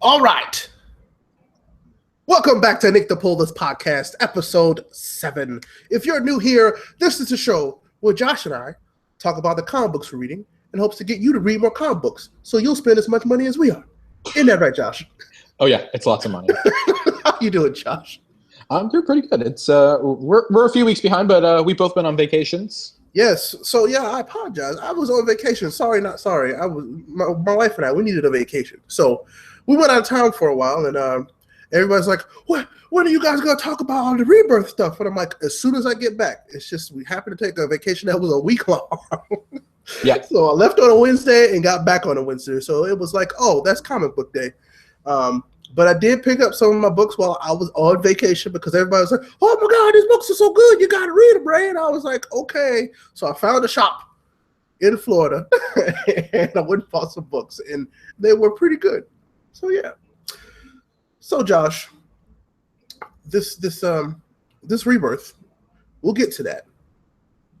All right. Welcome back to Nick the Pullers podcast, episode 7. If you're new here, this is a show where Josh and I talk about the comic books we're reading in hopes to get you to read more comic books so you'll spend as much money as we are. Isn't that right, Josh? Oh, yeah. It's lots of money. How you doing, Josh? I'm doing pretty good. It's we're a few weeks behind, but we've both been on vacations. Yes. So, yeah, I apologize. I was on vacation. Sorry, not sorry. My wife and I, we needed a vacation. So we went out of town for a while, and everybody's like, when are you guys going to talk about all the Rebirth stuff? And I'm like, as soon as I get back. It's just we happened to take a vacation that was a week long. Yeah. So I left on a Wednesday and got back on a Wednesday. So it was like, oh, that's comic book day. But I did pick up some of my books while I was on vacation because everybody was like, oh, my God, these books are so good. You got to read them, Ray. And I was like, okay. So I found a shop in Florida, and I went and bought some books, and they were pretty good. So, yeah. So, Josh, this Rebirth, we'll get to that.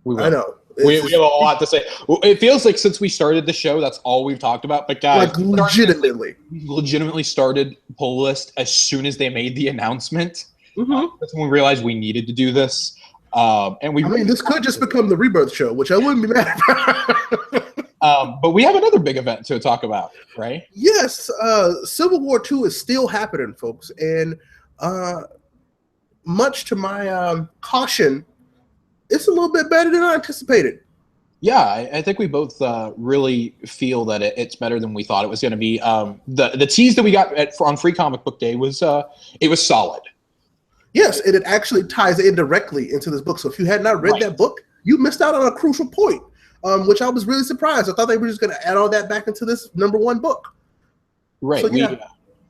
We I know. We have a lot to say. It feels like since we started the show, that's all we've talked about. But guys, like legitimately started Pull List as soon as they made the announcement. Mm-hmm. That's when we realized we needed to do this. This could just become the Rebirth show, which I wouldn't be mad about. But we have another big event to talk about, right? Yes, Civil War II is still happening, folks, and much to my caution, it's a little bit better than I anticipated. Yeah, I think we both really feel that it's better than we thought it was going to be. The tease that we got on Free Comic Book Day was solid. Yes, and it actually ties in directly into this book. So if you had not read that book, you missed out on a crucial point, which I was really surprised. I thought they were just going to add all that back into this #1 book. Right. So, yeah.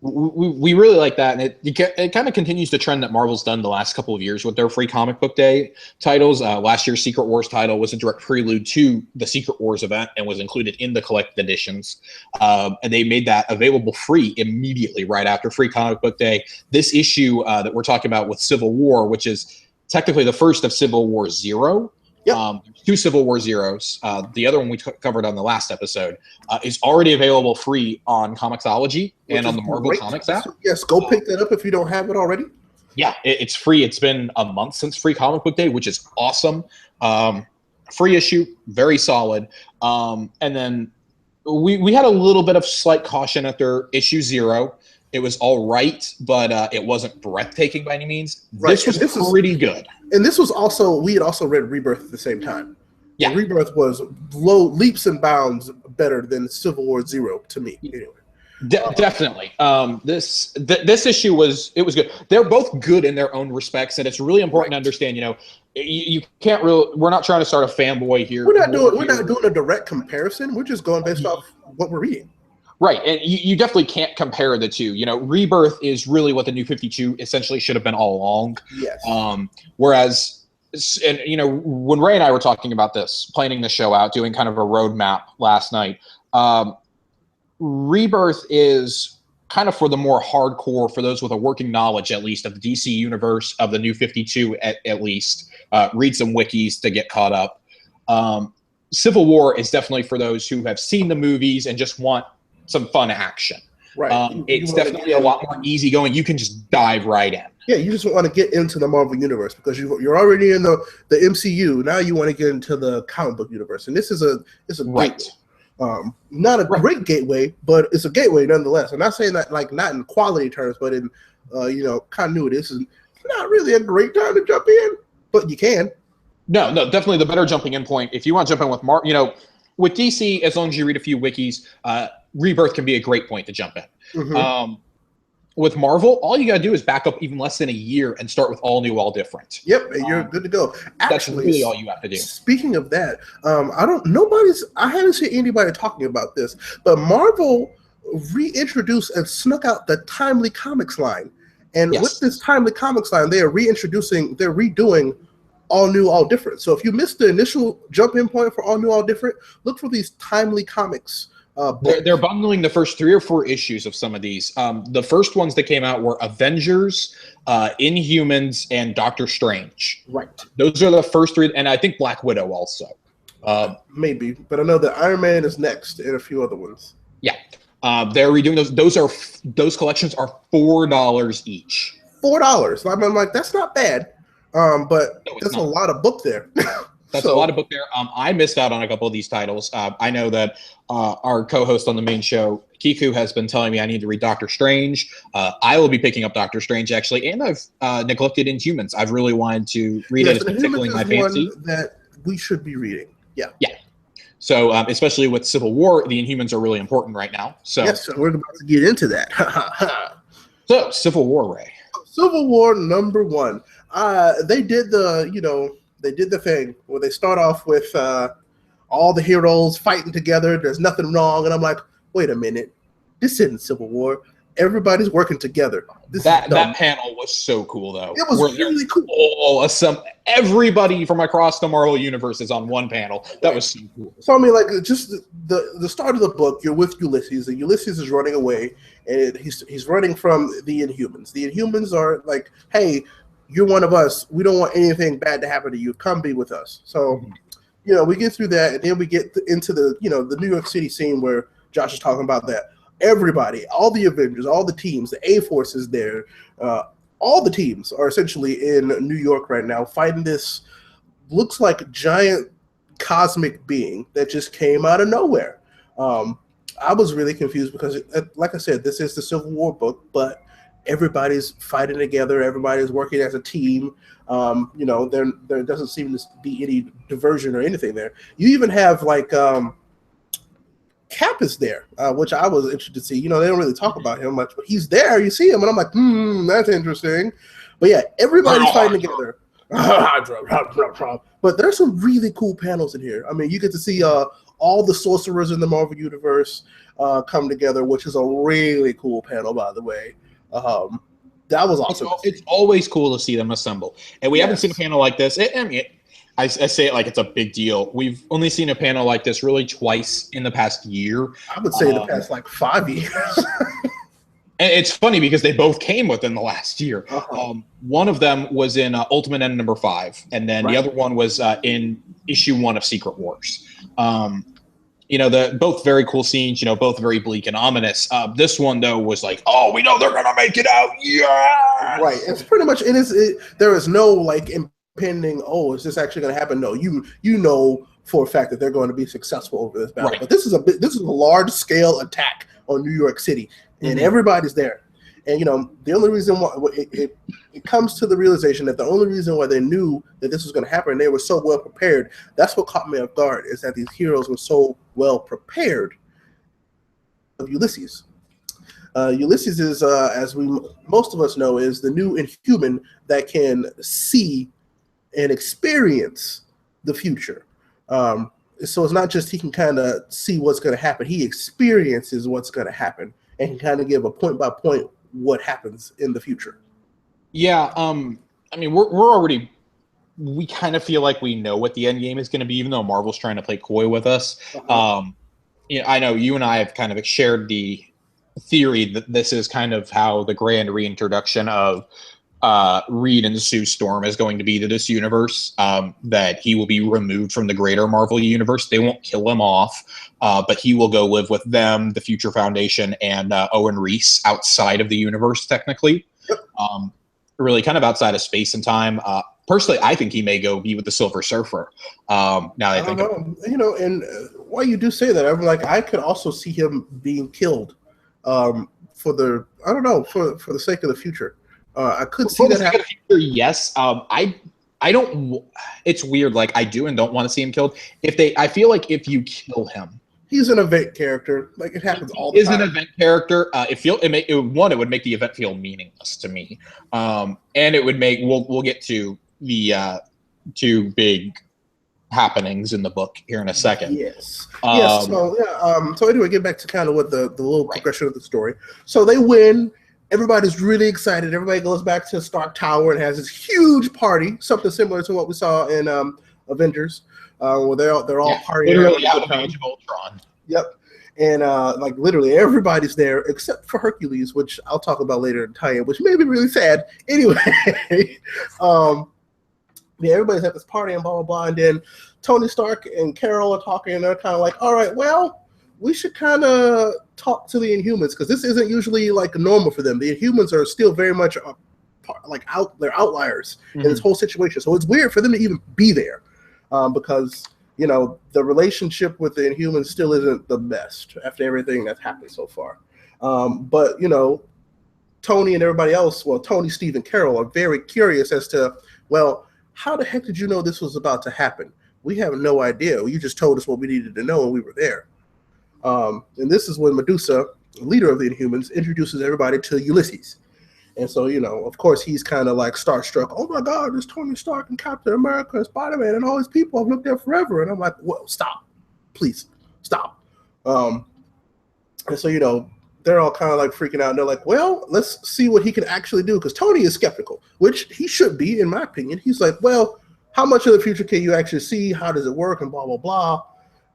We really like that, and it kind of continues the trend that Marvel's done the last couple of years with their Free Comic Book Day titles. Last year's Secret Wars title was a direct prelude to the Secret Wars event and was included in the collected editions. And they made that available free immediately right after Free Comic Book Day. This issue that we're talking about with Civil War, which is technically the first of Civil War Zero. Yep. 2 Civil War Zeros. The other one we covered on the last episode is already available free on Comixology and on the Marvel Comics app. Yes, go pick that up if you don't have it already. Yeah, it's free. It's been a month since Free Comic Book Day, which is awesome. Free issue, very solid. And then we had a little bit of slight caution after issue 0. It was all right, but it wasn't breathtaking by any means. Right. This was pretty good. And this was also, we had also read Rebirth at the same time. Yeah. And Rebirth was leaps and bounds better than Civil War Zero to me. Anyway. Definitely. This issue was good. They're both good in their own respects, and it's really important to understand. You can't really. We're not trying to start a fanboy here. We're not doing a direct comparison. We're just going based off what we're reading. Right, and you definitely can't compare the two. Rebirth is really what the New 52 essentially should have been all along. Yes. Whereas, when Ray and I were talking about this, planning the show out, doing kind of a roadmap last night, Rebirth is kind of for the more hardcore, for those with a working knowledge, at least, of the DC universe, of the New 52, at least. Read some wikis to get caught up. Civil War is definitely for those who have seen the movies and just want some fun action. Right. It's definitely a lot more easygoing. You can just dive right in. Yeah, you just want to get into the Marvel universe because you're already in the MCU. Now you want to get into the comic book universe, and this is a right. Gateway. Not a great gateway, but it's a gateway nonetheless. I'm not saying that not in quality terms, but in continuity. This is not really a great time to jump in, but you can. No, definitely the better jumping in point. If you want to jump in with with DC, as long as you read a few wikis, Rebirth can be a great point to jump in. Mm-hmm. With Marvel, all you got to do is back up even less than a year and start with all new, all different. Yep, and you're good to go. Actually, that's really all you have to do. Speaking of that, I haven't seen anybody talking about this, but Marvel reintroduced and snuck out the Timely Comics line. And with this Timely Comics line, they're redoing All New, All Different. So if you missed the initial jump-in point for All New, All Different, look for these Timely Comics. They're bundling the first 3 or 4 issues of some of these. The first ones that came out were Avengers, Inhumans, and Doctor Strange. Right. Those are the first 3, and I think Black Widow also. Maybe, but I know that Iron Man is next, and a few other ones. Yeah. They're redoing those. Those collections are $4 each. $4. I'm like, that's not bad. But No, there's a lot of book there. That's a lot of book there. I missed out on a couple of these titles. I know that our co-host on the main show, Kiku, has been telling me I need to read Doctor Strange. I will be picking up Doctor Strange, actually, and I've neglected Inhumans. I've really wanted to read it. It's been tickling my fancy. One that we should be reading. Yeah. Yeah. So, especially with Civil War, the Inhumans are really important right now. So, yes, so we're about to get into that. So, Civil War, Ray. Civil War #1. They did the thing where they start off with all the heroes fighting together. There's nothing wrong, and I'm like, wait a minute, this isn't Civil War. Everybody's working together. That panel was so cool, though. It was really cool. Everybody from across the Marvel universe is on one panel. That was so cool. So I mean, like, just the start of the book, you're with Ulysses, and Ulysses is running away, and he's running from the Inhumans. The Inhumans are like, hey, you're one of us. We don't want anything bad to happen to you. Come be with us. So, we get through that, and then we get into the New York City scene where Josh is talking about that. Everybody, all the Avengers, all the teams, the A-Force is there. All the teams are essentially in New York right now fighting this, looks like giant cosmic being that just came out of nowhere. I was really confused because, like I said, this is the Civil War book, but everybody's fighting together. Everybody's working as a team. There doesn't seem to be any diversion or anything there. You even have like Cap is there, which I was interested to see. They don't really talk about him much, but he's there. You see him, and I'm like, that's interesting. But yeah, everybody's fighting together. But there's some really cool panels in here. I mean, you get to see all the sorcerers in the Marvel Universe come together, which is a really cool panel, by the way. That was awesome. It's always cool to see them assemble. And we haven't seen a panel like this. I say it like it's a big deal. We've only seen a panel like this really twice in the past year. I would say the past like 5 years. And it's funny because they both came within the last year. One of them was in Ultimate End #5, and then the other one was in issue 1 of Secret Wars. Both very cool scenes, both very bleak and ominous. This one, though, was like, oh, we know they're going to make it out. Yeah. Right. It's pretty much, there is no like impending, oh, is this actually going to happen? No, you know for a fact that they're going to be successful over this battle. Right. But this is a large scale attack on New York City, and everybody's there. And the only reason why it comes to the realization that the only reason why they knew that this was going to happen, and they were so well prepared. That's what caught me off guard, is that these heroes were so well prepared. Of Ulysses. Ulysses is, as most of us know, is the new Inhuman that can see and experience the future. So it's not just he can kind of see what's going to happen. He experiences what's going to happen and can kind of give a point by point what happens in the future. Yeah. I mean, we kind of feel like we know what the end game is going to be, even though Marvel's trying to play coy with us. I know you and I have kind of shared the theory that this is kind of how the grand reintroduction of Reed and Sue Storm is going to be to this universe, that he will be removed from the greater Marvel universe. They won't kill him off, but he will go live with them, the Future Foundation, and Owen Reese outside of the universe, technically. Really kind of outside of space and time. Personally, I think he may go be with the Silver Surfer. Now that I think and why you do say that, I'm like, I could also see him being killed for the sake of the future. I could see that happen. Yes. I don't. It's weird. Like, I do and don't want to see him killed. I feel like if you kill him, he's an event character. Like, it happens all the time. Is an event character. It would make the event feel meaningless to me. And it would make. We'll get to the two big happenings in the book here in a second. Yes. So anyway, get back to kind of what the little progression of the story. So they win. Everybody's really excited. Everybody goes back to Stark Tower and has this huge party, something similar to what we saw in Avengers, where they're all partying. Literally out of Age of Ultron. Yep. And like literally everybody's there except for Hercules, which I'll talk about later in tie-in, which may be really sad. Anyway, everybody's at this party and blah, blah, blah. And then Tony Stark and Carol are talking, and they're kind of like, all right, well, we should kind of talk to the Inhumans because this isn't usually like normal for them. The Inhumans are still very much they're outliers in this whole situation. So it's weird for them to even be there because the relationship with the Inhumans still isn't the best after everything that's happened so far. But Tony and everybody else, well, Tony, Steve, and Carol are very curious as to, well, how the heck did you know this was about to happen? We have no idea. You just told us what we needed to know and we were there. And this is when Medusa, leader of the Inhumans, introduces everybody to Ulysses. And so, of course, he's kind of like starstruck. Oh, my God, there's Tony Stark and Captain America and Spider-Man and all these people I've looked at forever. And I'm like, well, stop. Please, stop. And so, they're all kind of like freaking out. And they're like, well, let's see what he can actually do. Because Tony is skeptical, which he should be, in my opinion. He's like, well, how much of the future can you actually see? How does it work? And blah, blah, blah.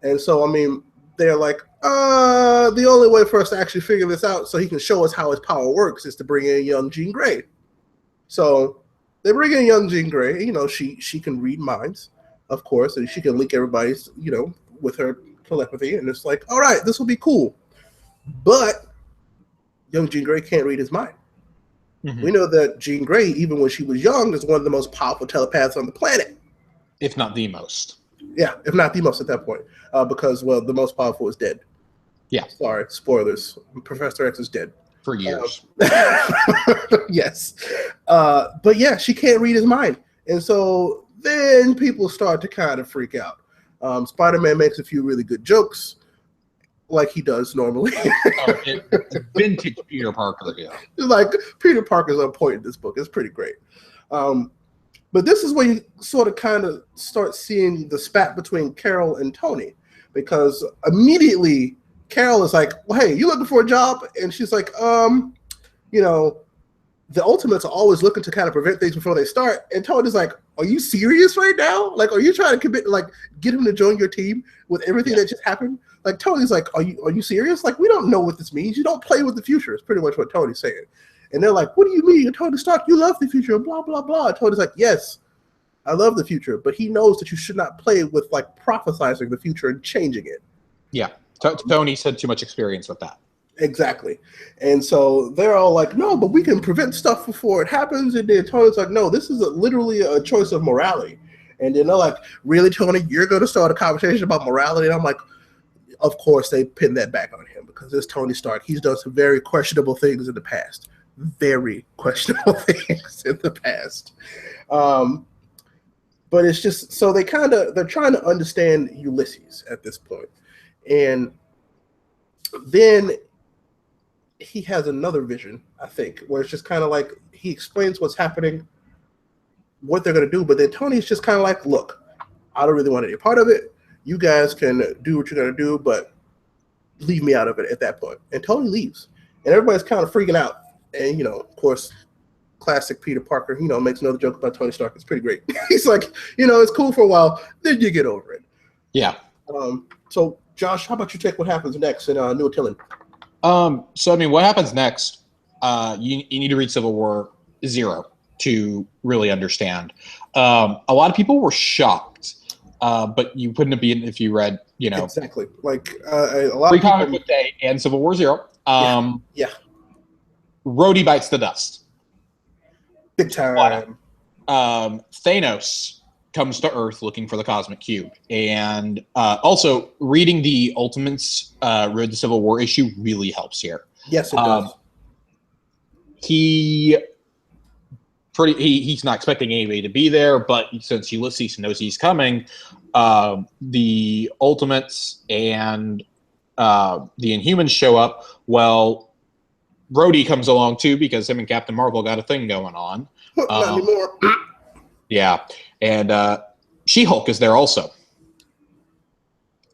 And so, I mean, they're like, the only way for us to actually figure this out so he can show us how his power works is to bring in young Jean Grey. So they bring in young Jean Grey. She can read minds, of course, and she can link everybody's, with her telepathy. And it's like, all right, this will be cool. But young Jean Grey can't read his mind. Mm-hmm. We know that Jean Grey, even when she was young, is one of the most powerful telepaths on the planet. If not the most. Yeah, if not the most at that point. Because, well, the most powerful is dead. Yeah. Sorry, spoilers. Professor X is dead. For years. Yes. But yeah, she can't read his mind. And so then people start to kind of freak out. Spider-Man makes a few really good jokes, like he does normally. Vintage Peter Parker, yeah. Like, Peter Parker's on point in this book. It's pretty great. But this is where you sort of kind of start seeing the spat between Carol and Tony. Because immediately, Carol is like, well, hey, you looking for a job? And she's like, the Ultimates are always looking to kind of prevent things before they start. And Tony's like, are you serious right now? Like, are you trying to get him to join your team with everything that just happened? Like, Tony's like, are you serious? Like, we don't know what this means. You don't play with the future. It's pretty much what Tony's saying. And they're like, what do you mean? You're Tony Stark. You love the future, blah, blah, blah. And Tony's like, yes, I love the future. But he knows that you should not play with, like, prophesizing the future and changing it. Yeah. Tony's had too much experience with that. Exactly. And so they're all like, no, but we can prevent stuff before it happens. And then Tony's like, no, this is literally a choice of morality. And then they're like, really, Tony, you're going to start a conversation about morality? And I'm like, of course, they pin that back on him because it's Tony Stark. He's done some very questionable things in the past. Very questionable things in the past. But it's just, so they're trying to understand Ulysses at this point. And then he has another vision, I think, where it's just kind of like he explains what's happening, what they're going to do, but then Tony's just kind of like, look, I don't really want any part of it. You guys can do what you're going to do, but leave me out of it at that point. And Tony leaves. And everybody's kind of freaking out. And, of course, classic Peter Parker, makes another joke about Tony Stark. It's pretty great. He's like, it's cool for a while, then you get over it. Yeah. So, Josh, how about you check what happens next in New Attilan? What happens next, you need to read Civil War 0 to really understand. A lot of people were shocked, but you wouldn't have been if you read, Exactly. Like, a lot Free of people... Comic Book Day and Civil War 0. Yeah. Rhodey bites the dust. Big time. Thanos comes to Earth looking for the Cosmic Cube. And also, reading the Ultimates Road to Civil War issue really helps here. Yes, it does. He's not expecting anybody to be there, but since Ulysses knows he's coming, the Ultimates and the Inhumans show up. Well, Rhodey comes along too because him and Captain Marvel got a thing going on. Not anymore. Yeah, and She-Hulk is there also.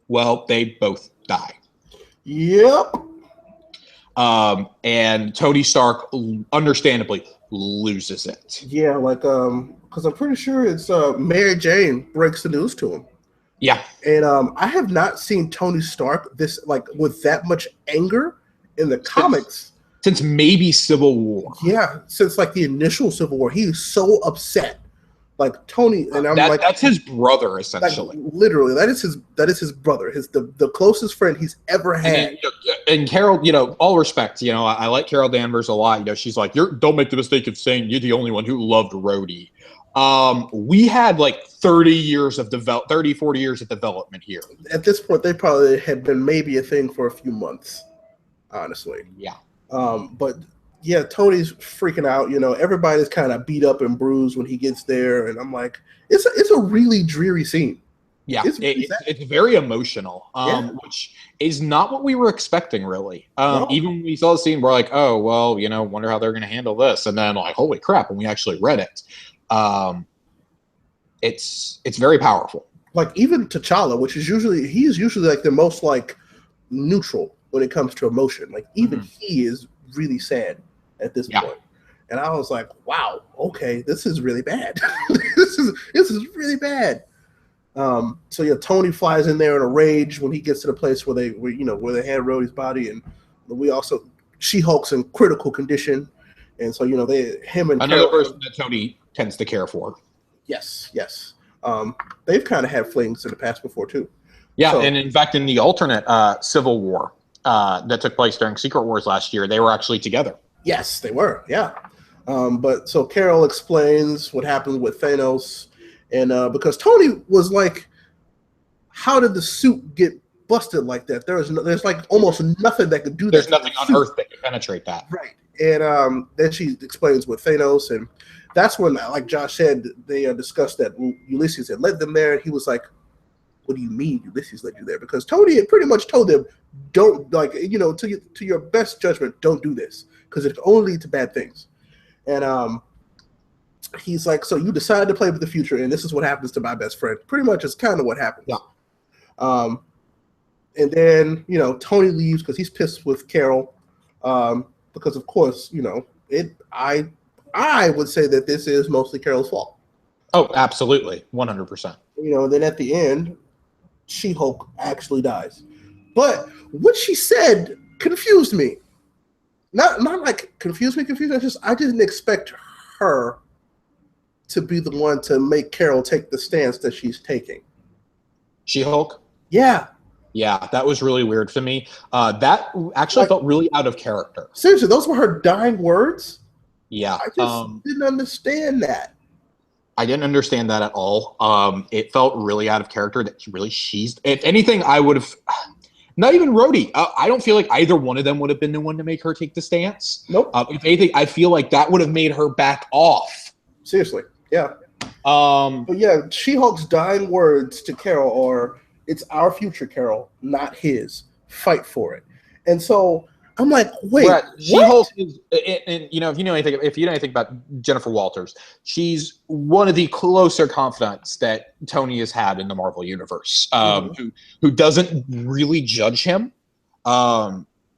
Well, they both die. Yep. And Tony Stark, understandably, loses it. Yeah, because I'm pretty sure it's Mary Jane breaks the news to him. Yeah. And I have not seen Tony Stark with that much anger in the comics. Since maybe Civil War. Yeah, since the initial Civil War. He is so upset Like Tony, and I'm like, that's his brother essentially. Like, literally, that is his brother, the closest friend he's ever had. And Carol, all respect, I like Carol Danvers a lot. She's like, don't make the mistake of saying you're the only one who loved Rhodey. We had like 30 years of 40 years of development here. At this point, they probably had been maybe a thing for a few months, honestly. Yeah. But yeah, Tony's freaking out. Everybody's kind of beat up and bruised when he gets there, and I'm like, it's a really dreary scene. Yeah, it's very emotional, which is not what we were expecting, really. No. Even when we saw the scene, we're like, oh, well, wonder how they're going to handle this. And then, like, holy crap, when we actually read it, it's very powerful. Like, even T'Challa, he's usually like the most like neutral when it comes to emotion. Like, even he is really sad at this point. And I was like, wow, okay, this is really bad. this is really bad. So yeah, Tony flies in there in a rage when he gets to the place where they had Rhodey's body, and She-Hulk's in critical condition, and so him and another person that Tony tends to care for. Yes. They've kind of had flings in the past before too. Yeah, and in fact, in the alternate Civil War that took place during Secret Wars last year, they were actually together. Yes, they were. Yeah, but so Carol explains what happened with Thanos. And because Tony was like, how did the suit get busted like that? There's like almost nothing that could do that. There's nothing on Earth that could penetrate that. Right. And then she explains with Thanos, and that's when, like Josh said, they discussed that Ulysses had led them there, and he was like, what do you mean Ulysses led you there? Because Tony had pretty much told them, don't, like, to your best judgment, don't do this, because it can only lead to bad things. And he's like, so you decided to play with the future, and this is what happens to my best friend. Pretty much is kind of what happens. Yeah. And then, Tony leaves because he's pissed with Carol. Because of course, I would say that this is mostly Carol's fault. Oh, absolutely. 100%. Then at the end, She-Hulk actually dies. But what she said confused me. Not like confused me. I didn't expect her to be the one to make Carol take the stance that she's taking. She-Hulk? Yeah. Yeah, that was really weird for me. That actually felt really out of character. Seriously, those were her dying words? Yeah. I just didn't understand that. I didn't understand that at all. It felt really out of character that she's... If anything, I would have... Not even Rhodey. I don't feel like either one of them would have been the one to make her take the stance. Nope. If anything, I feel like that would have made her back off. Seriously, yeah. But yeah, She-Hulk's dying words to Carol are, it's our future, Carol, not his. Fight for it. And so I'm like, wait, She-Hulk is, and if you know anything about Jennifer Walters, she's one of the closer confidants that Tony has had in the Marvel universe. Who doesn't really judge him.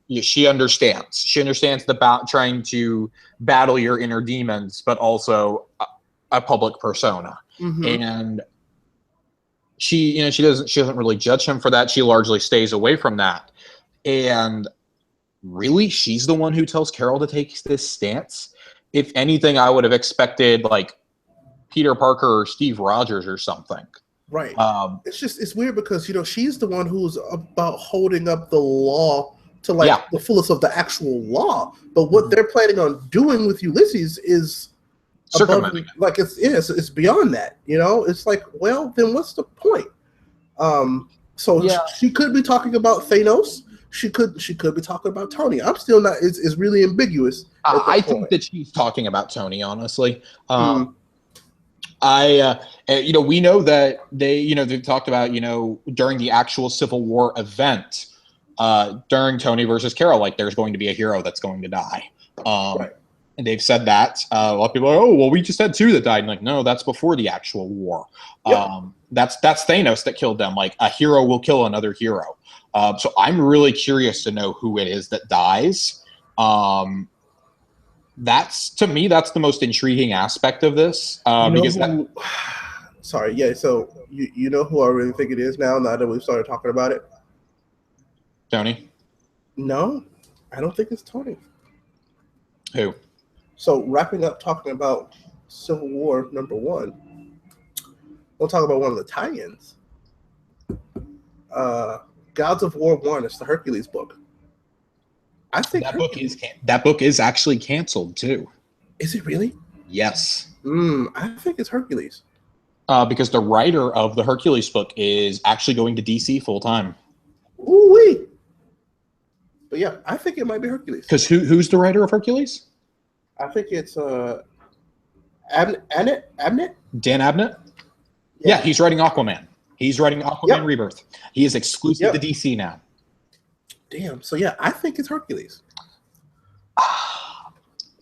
She understands. She understands trying to battle your inner demons, but also a public persona. And she doesn't really judge him for that. She largely stays away from that. And really, she's the one who tells Carol to take this stance. If anything, I would have expected like Peter Parker or Steve Rogers or something. Right. It's weird because she's the one who's about holding up the law to the fullest of the actual law. But what they're planning on doing with Ulysses is circumventing. Like it's beyond that. It's like, well, then what's the point? She could be talking about Thanos. She could be talking about Tony. I'm still not. It's really ambiguous. I think that she's talking about Tony. Honestly, we know that they've talked about during the actual Civil War event, during Tony versus Carol, like there's going to be a hero that's going to die. Right. And they've said that. A lot of people are, oh, well, we just had two that died. And like, no, that's before the actual war. Yep. That's Thanos that killed them. Like a hero will kill another hero. So I'm really curious to know who it is that dies. That's the most intriguing aspect of this. Sorry, yeah. So you know who I really think it is now that we've started talking about it? Tony? No, I don't think it's Tony. Who? So wrapping up talking about Civil War #1, We'll talk about one of the tie-ins. Gods of War 1. It's the Hercules book. I think that book is actually canceled too. Is it really? Yes. I think it's Hercules. Because the writer of the Hercules book is actually going to DC full time. Ooh-wee. But yeah, I think it might be Hercules. Because who's the writer of Hercules? I think it's Abnett? Dan Abnett? Yeah, he's writing Aquaman. He's writing Aquaman Rebirth. He is exclusive to DC now. Damn. So yeah, I think it's Hercules.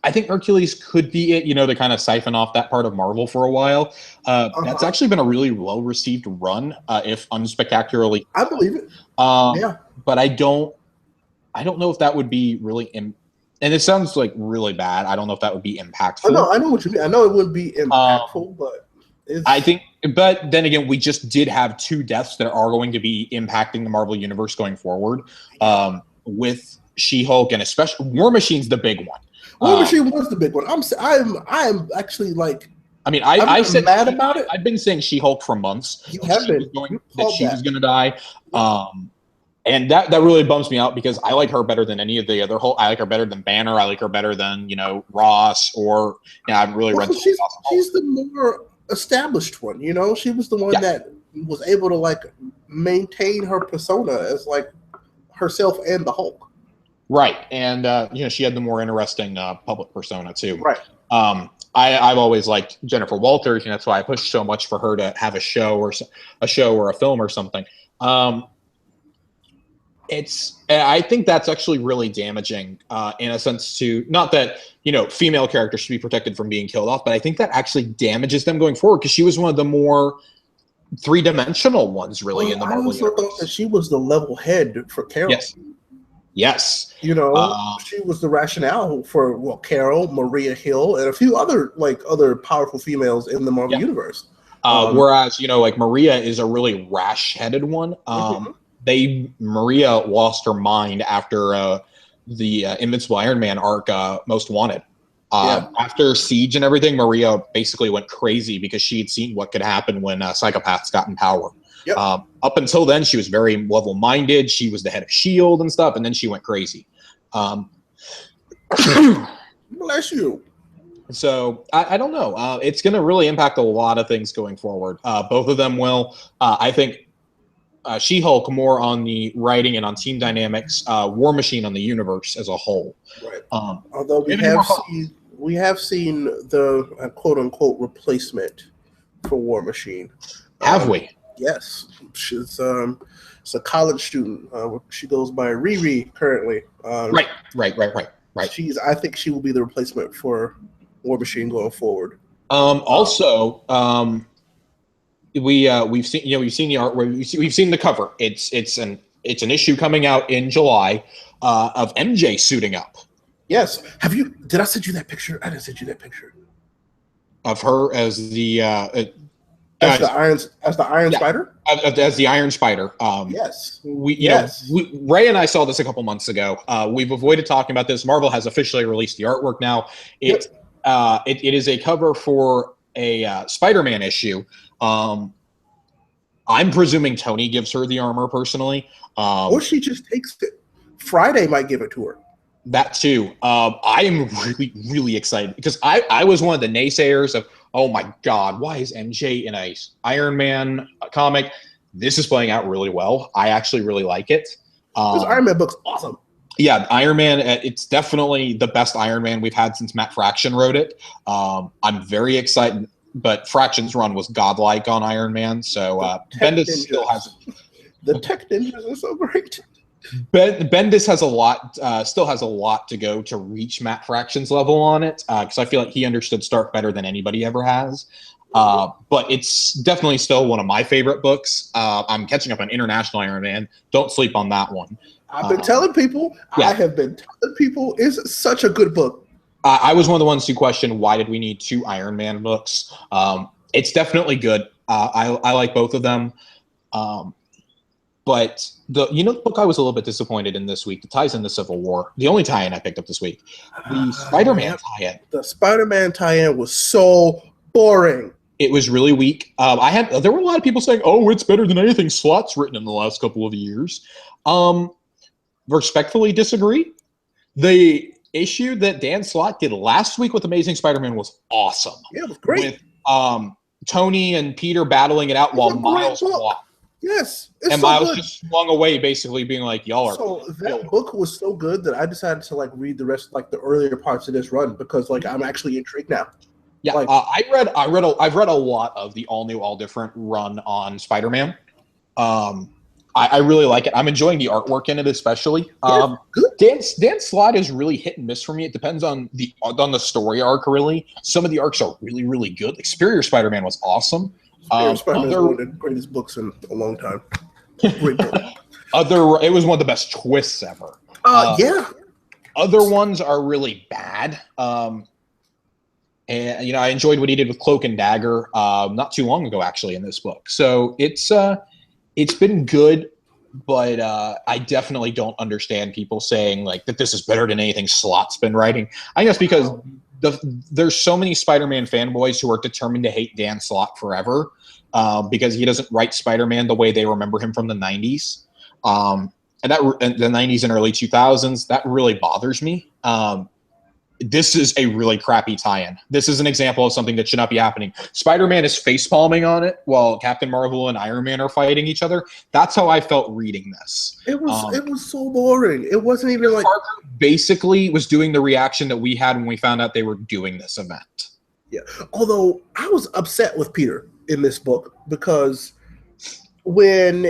I think Hercules could be it, to kind of siphon off that part of Marvel for a while. That's actually been a really well-received run, if unspectacularly. I believe it. But I don't know if that would be really and it sounds like really bad. I don't know if that would be impactful. I know what you mean. I know it wouldn't be impactful, but I think. But then again, we just did have 2 deaths that are going to be impacting the Marvel universe going forward, with She-Hulk and especially War Machine's the big one. War Machine was the big one. I'm actually like. I mean, I said mad about it. I've been saying She-Hulk for months. You have been that she was going to die, and that really bums me out because I like her better than any of the other Hulk. I like her better than Banner. I like her better than Ross or I've really read. She's the more established one. She was the one that was able to like maintain her persona as like herself and the Hulk. Right, and she had the more interesting public persona too. Right. I've always liked Jennifer Walters, and that's why I pushed so much for her to have a show or a film or something. I think that's actually really damaging in a sense to not that female characters should be protected from being killed off, but I think that actually damages them going forward because she was one of the more 3-dimensional ones really in the Marvel universe. I also thought that she was the level head for Carol. Yes. She was the rationale for Carol, Maria Hill, and a few other powerful females in the Marvel universe. Whereas Maria is a really rash-headed one. Maria lost her mind after the Invincible Iron Man arc, Most Wanted. After Siege and everything, Maria basically went crazy because she had seen what could happen when psychopaths got in power. Yep. Up until then, she was very level-minded. She was the head of S.H.I.E.L.D. and stuff, and then she went crazy. Bless you. So I don't know. It's going to really impact a lot of things going forward. Both of them will. I think She-Hulk more on the writing and on team dynamics. War Machine on the universe as a whole. Right. Although we have seen the quote-unquote replacement for War Machine. Have we? Yes, she's a college student. She goes by Riri currently. Right. I think she will be the replacement for War Machine going forward. We've seen the art. We've seen the cover. It's an issue coming out in July of MJ suiting up. Yes. Did I send you that picture? I didn't send you that picture of her as the As the Iron Spider? As the Iron Spider. Yes. Ray and I saw this a couple months ago. We've avoided talking about this. Marvel has officially released the artwork now. It is a cover for a Spider-Man issue. I'm presuming Tony gives her the armor personally. Or she just takes it. Friday might give it to her. That too. I am really, really excited because I was one of the naysayers of, oh my God, why is MJ in a Iron Man comic? This is playing out really well. I actually really like it. This Iron Man book's awesome. Yeah, Iron Man, it's definitely the best Iron Man we've had since Matt Fraction wrote it. I'm very excited, but Fraction's run was godlike on Iron Man, so Bendis still has... The tech ninjas are so great. Bendis has still has a lot to go to reach Matt Fraction's level on it, because I feel like he understood Stark better than anybody ever has. But it's definitely still one of my favorite books. I'm catching up on International Iron Man. Don't sleep on that one. I've been telling people. Yeah. I have been telling people it's such a good book. I was one of the ones who questioned why did we need 2 Iron Man books. It's definitely good. I like both of them. But the book I was a little bit disappointed in this week, the ties into Civil War, the only tie-in I picked up this week, the Spider-Man tie-in. The Spider-Man tie-in was so boring. It was really weak. There were a lot of people saying, "Oh, it's better than anything Slott's written in the last couple of years." Respectfully disagree. The issue that Dan Slott did last week with Amazing Spider-Man was awesome. Yeah, it was great. With Tony and Peter battling it out while Miles walked. Yes, and so Miles just swung away, basically being like, "Y'all are." So that book was so good that I decided to like read the rest, like the earlier parts of this run, because like I'm actually intrigued now. Yeah, like, I've read a lot of the all new, all different run on Spider-Man. I really like it. I'm enjoying the artwork in it, especially. Dan Slott is really hit and miss for me. It depends on the story arc. Really, some of the arcs are really, really good. Like Superior Spider-Man was awesome. Spider-Man is one of the greatest books in a long time. Great book. It was one of the best twists ever. Yeah. Other ones are really bad. And I enjoyed what he did with Cloak and Dagger not too long ago, actually, in this book. So it's been good, but I definitely don't understand people saying like that this is better than anything Slott's been writing. I guess because there's so many Spider-Man fanboys who are determined to hate Dan Slott forever because he doesn't write Spider-Man the way they remember him from the 90s. And the 90s and early 2000s, that really bothers me. This is a really crappy tie-in. This is an example of something that should not be happening. Spider-Man is face-palming on it while Captain Marvel and Iron Man are fighting each other. That's how I felt reading this. It was so boring. It wasn't even like Parker basically was doing the reaction that we had when we found out they were doing this event. Yeah. Although I was upset with Peter in this book because when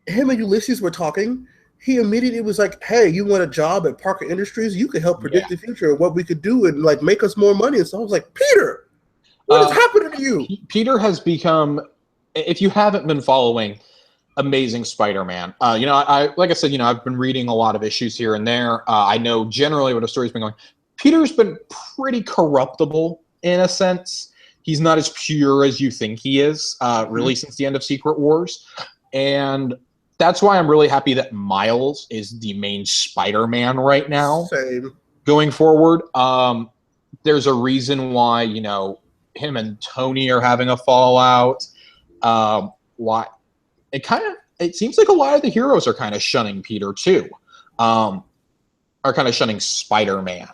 him and Ulysses were talking, he immediately was like, "Hey, you want a job at Parker Industries? You could help predict the future of what we could do and like make us more money." And so I was like, "Peter, what is happening to you?" Peter has become, if you haven't been following Amazing Spider-Man, I like I said, I've been reading a lot of issues here and there. I know generally what a story's been going. Peter's been pretty corruptible in a sense. He's not as pure as you think he is, really, since the end of Secret Wars. And that's why I'm really happy that Miles is the main Spider-Man right now. Same. Going forward. There's a reason why, him and Tony are having a fallout. Why it seems like a lot of the heroes are kind of shunning Peter too. Are kind of shunning Spider-Man.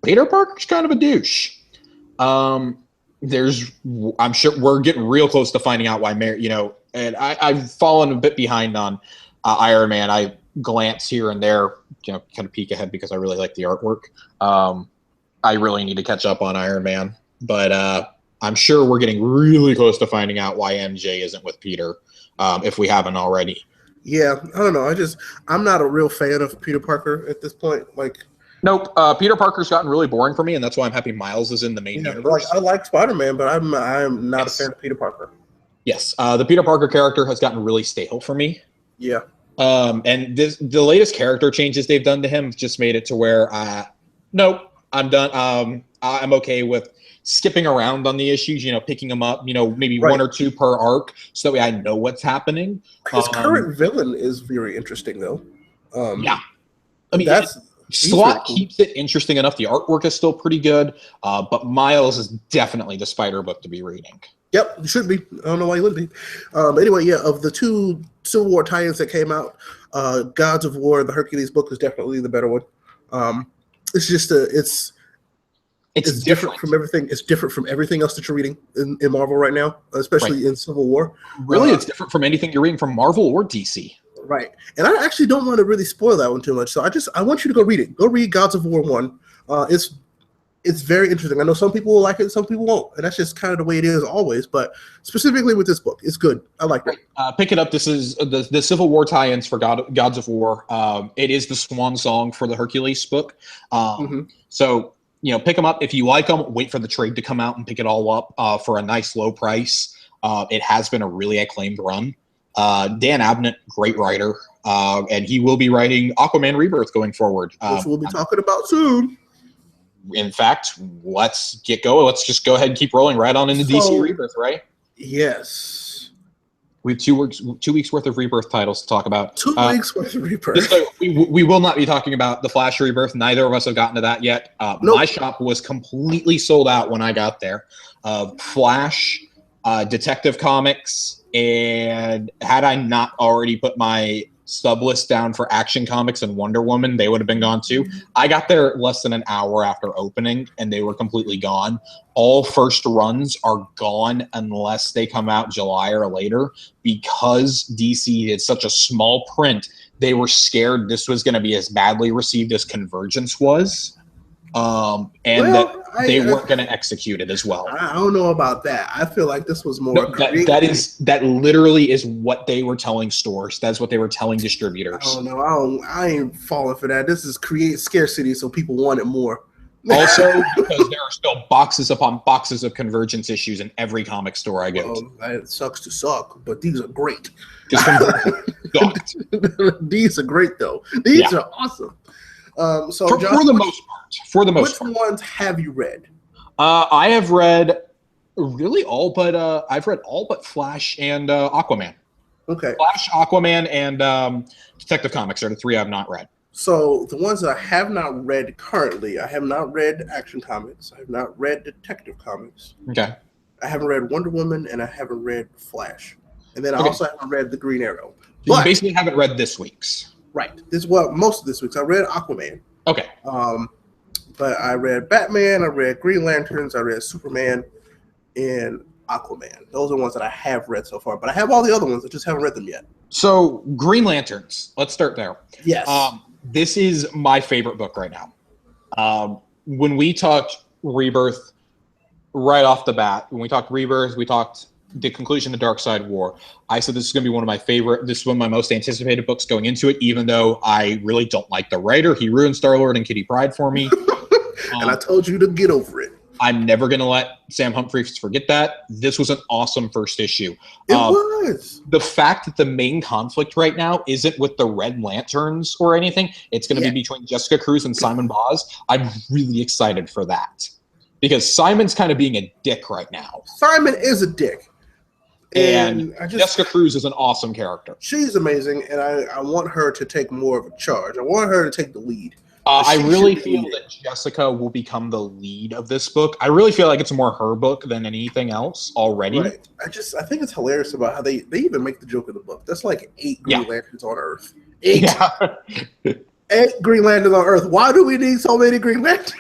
Peter Parker's kind of a douche. I'm sure we're getting real close to finding out why Mary, and I've fallen a bit behind on Iron Man. I glance here and there, kind of peek ahead because I really like the artwork. I really need to catch up on Iron Man, but I'm sure we're getting really close to finding out why MJ isn't with Peter, if we haven't already. Yeah, I don't know. I'm not a real fan of Peter Parker at this point. Nope. Peter Parker's gotten really boring for me, and that's why I'm happy Miles is in the main universe. I like Spider-Man, but I'm not a fan of Peter Parker. Yes, the Peter Parker character has gotten really stale for me. Yeah. And the latest character changes they've done to him just made it to where, nope, I'm done. I'm okay with skipping around on the issues, picking them up, maybe one or two per arc, so that way I know what's happening. His current villain is very interesting, though. Yeah. I mean, Slott keeps it interesting enough. The artwork is still pretty good, but Miles is definitely the Spider book to be reading. Yep, it should be. I don't know why you wouldn't be. Anyway, yeah, of the two Civil War tie-ins that came out, Gods of War and the Hercules book is definitely the better one. It's just it's different from everything. It's different from everything else that you're reading in Marvel right now, especially in Civil War. Really, it's different from anything you're reading from Marvel or DC. Right, and I actually don't want to really spoil that one too much. So I want you to go read it. Go read Gods of War 1. It's very interesting. I know some people will like it, some people won't, and that's just kind of the way it is always. But specifically with this book, it's good. I like it. Pick it up. This is the Civil War tie-ins for Gods of War. It is the swan song for the Hercules book. So pick them up if you like them. Wait for the trade to come out and pick it all up for a nice low price. It has been a really acclaimed run. Dan Abnett, great writer, and he will be writing Aquaman Rebirth going forward, which we'll be talking about soon. In fact, let's get going. Let's just go ahead and keep rolling right on into DC Rebirth, right? Yes. We have 2 weeks worth of Rebirth titles to talk about. 2 weeks worth of Rebirth. So we will not be talking about the Flash Rebirth. Neither of us have gotten to that yet. Nope. My shop was completely sold out when I got there. Flash, Detective Comics, and had I not already put my sub list down for Action Comics and Wonder Woman, they would have been gone too. I got there less than an hour after opening, and they were completely gone. All first runs are gone unless they come out July or later, because DC did such a small print. They were scared this was going to be as badly received as Convergence was. That they weren't going to execute it as well. I don't know about that. I feel like this was more. No, that literally is what they were telling stores. That's what they were telling distributors. I don't know. I ain't falling for that. This is create scarcity so people want it more. Also, because there are still boxes upon boxes of Convergence issues in every comic store I go to. It sucks to suck, but these are great. These are great, though. These are awesome. So for the most part, which ones have you read? I have read really all but I've read all but Flash and Aquaman. Okay. Flash, Aquaman, and Detective Comics are the 3 I've not read. So the ones that I have not read currently, I have not read Action Comics. I have not read Detective Comics. Okay. I haven't read Wonder Woman, and I haven't read Flash. And then I also haven't read The Green Arrow. So you basically haven't read this week's. Right. Most of this week's. I read Aquaman. Okay. But I read Batman, I read Green Lanterns, I read Superman, and Aquaman. Those are the ones that I have read so far. But I have all the other ones. I just haven't read them yet. So Green Lanterns. Let's start there. Yes. This is my favorite book right now. When we talked Rebirth, right off the bat, when we talked Rebirth, we talked the conclusion of Dark Side War. I said this is going to be one of my favorite. This is one of my most anticipated books going into it, even though I really don't like the writer. He ruined Star-Lord and Kitty Pryde for me. And I told you to get over it. I'm never going to let Sam Humphries forget that. This was an awesome first issue. It was. The fact that the main conflict right now isn't with the Red Lanterns or anything. It's going to be between Jessica Cruz and Simon Boz. I'm really excited for that, because Simon's kind of being a dick right now. Simon is a dick. And Jessica Cruz is an awesome character. She's amazing, and I want her to take more of a charge. I want her to take the lead. I really feel that Jessica will become the lead of this book. I really feel like it's more her book than anything else already. Right. I think it's hilarious about how they even make the joke of the book. That's like 8 Green Lanterns on Earth. 8. Yeah. 8 Green Lanterns on Earth. Why do we need so many Green Lanterns?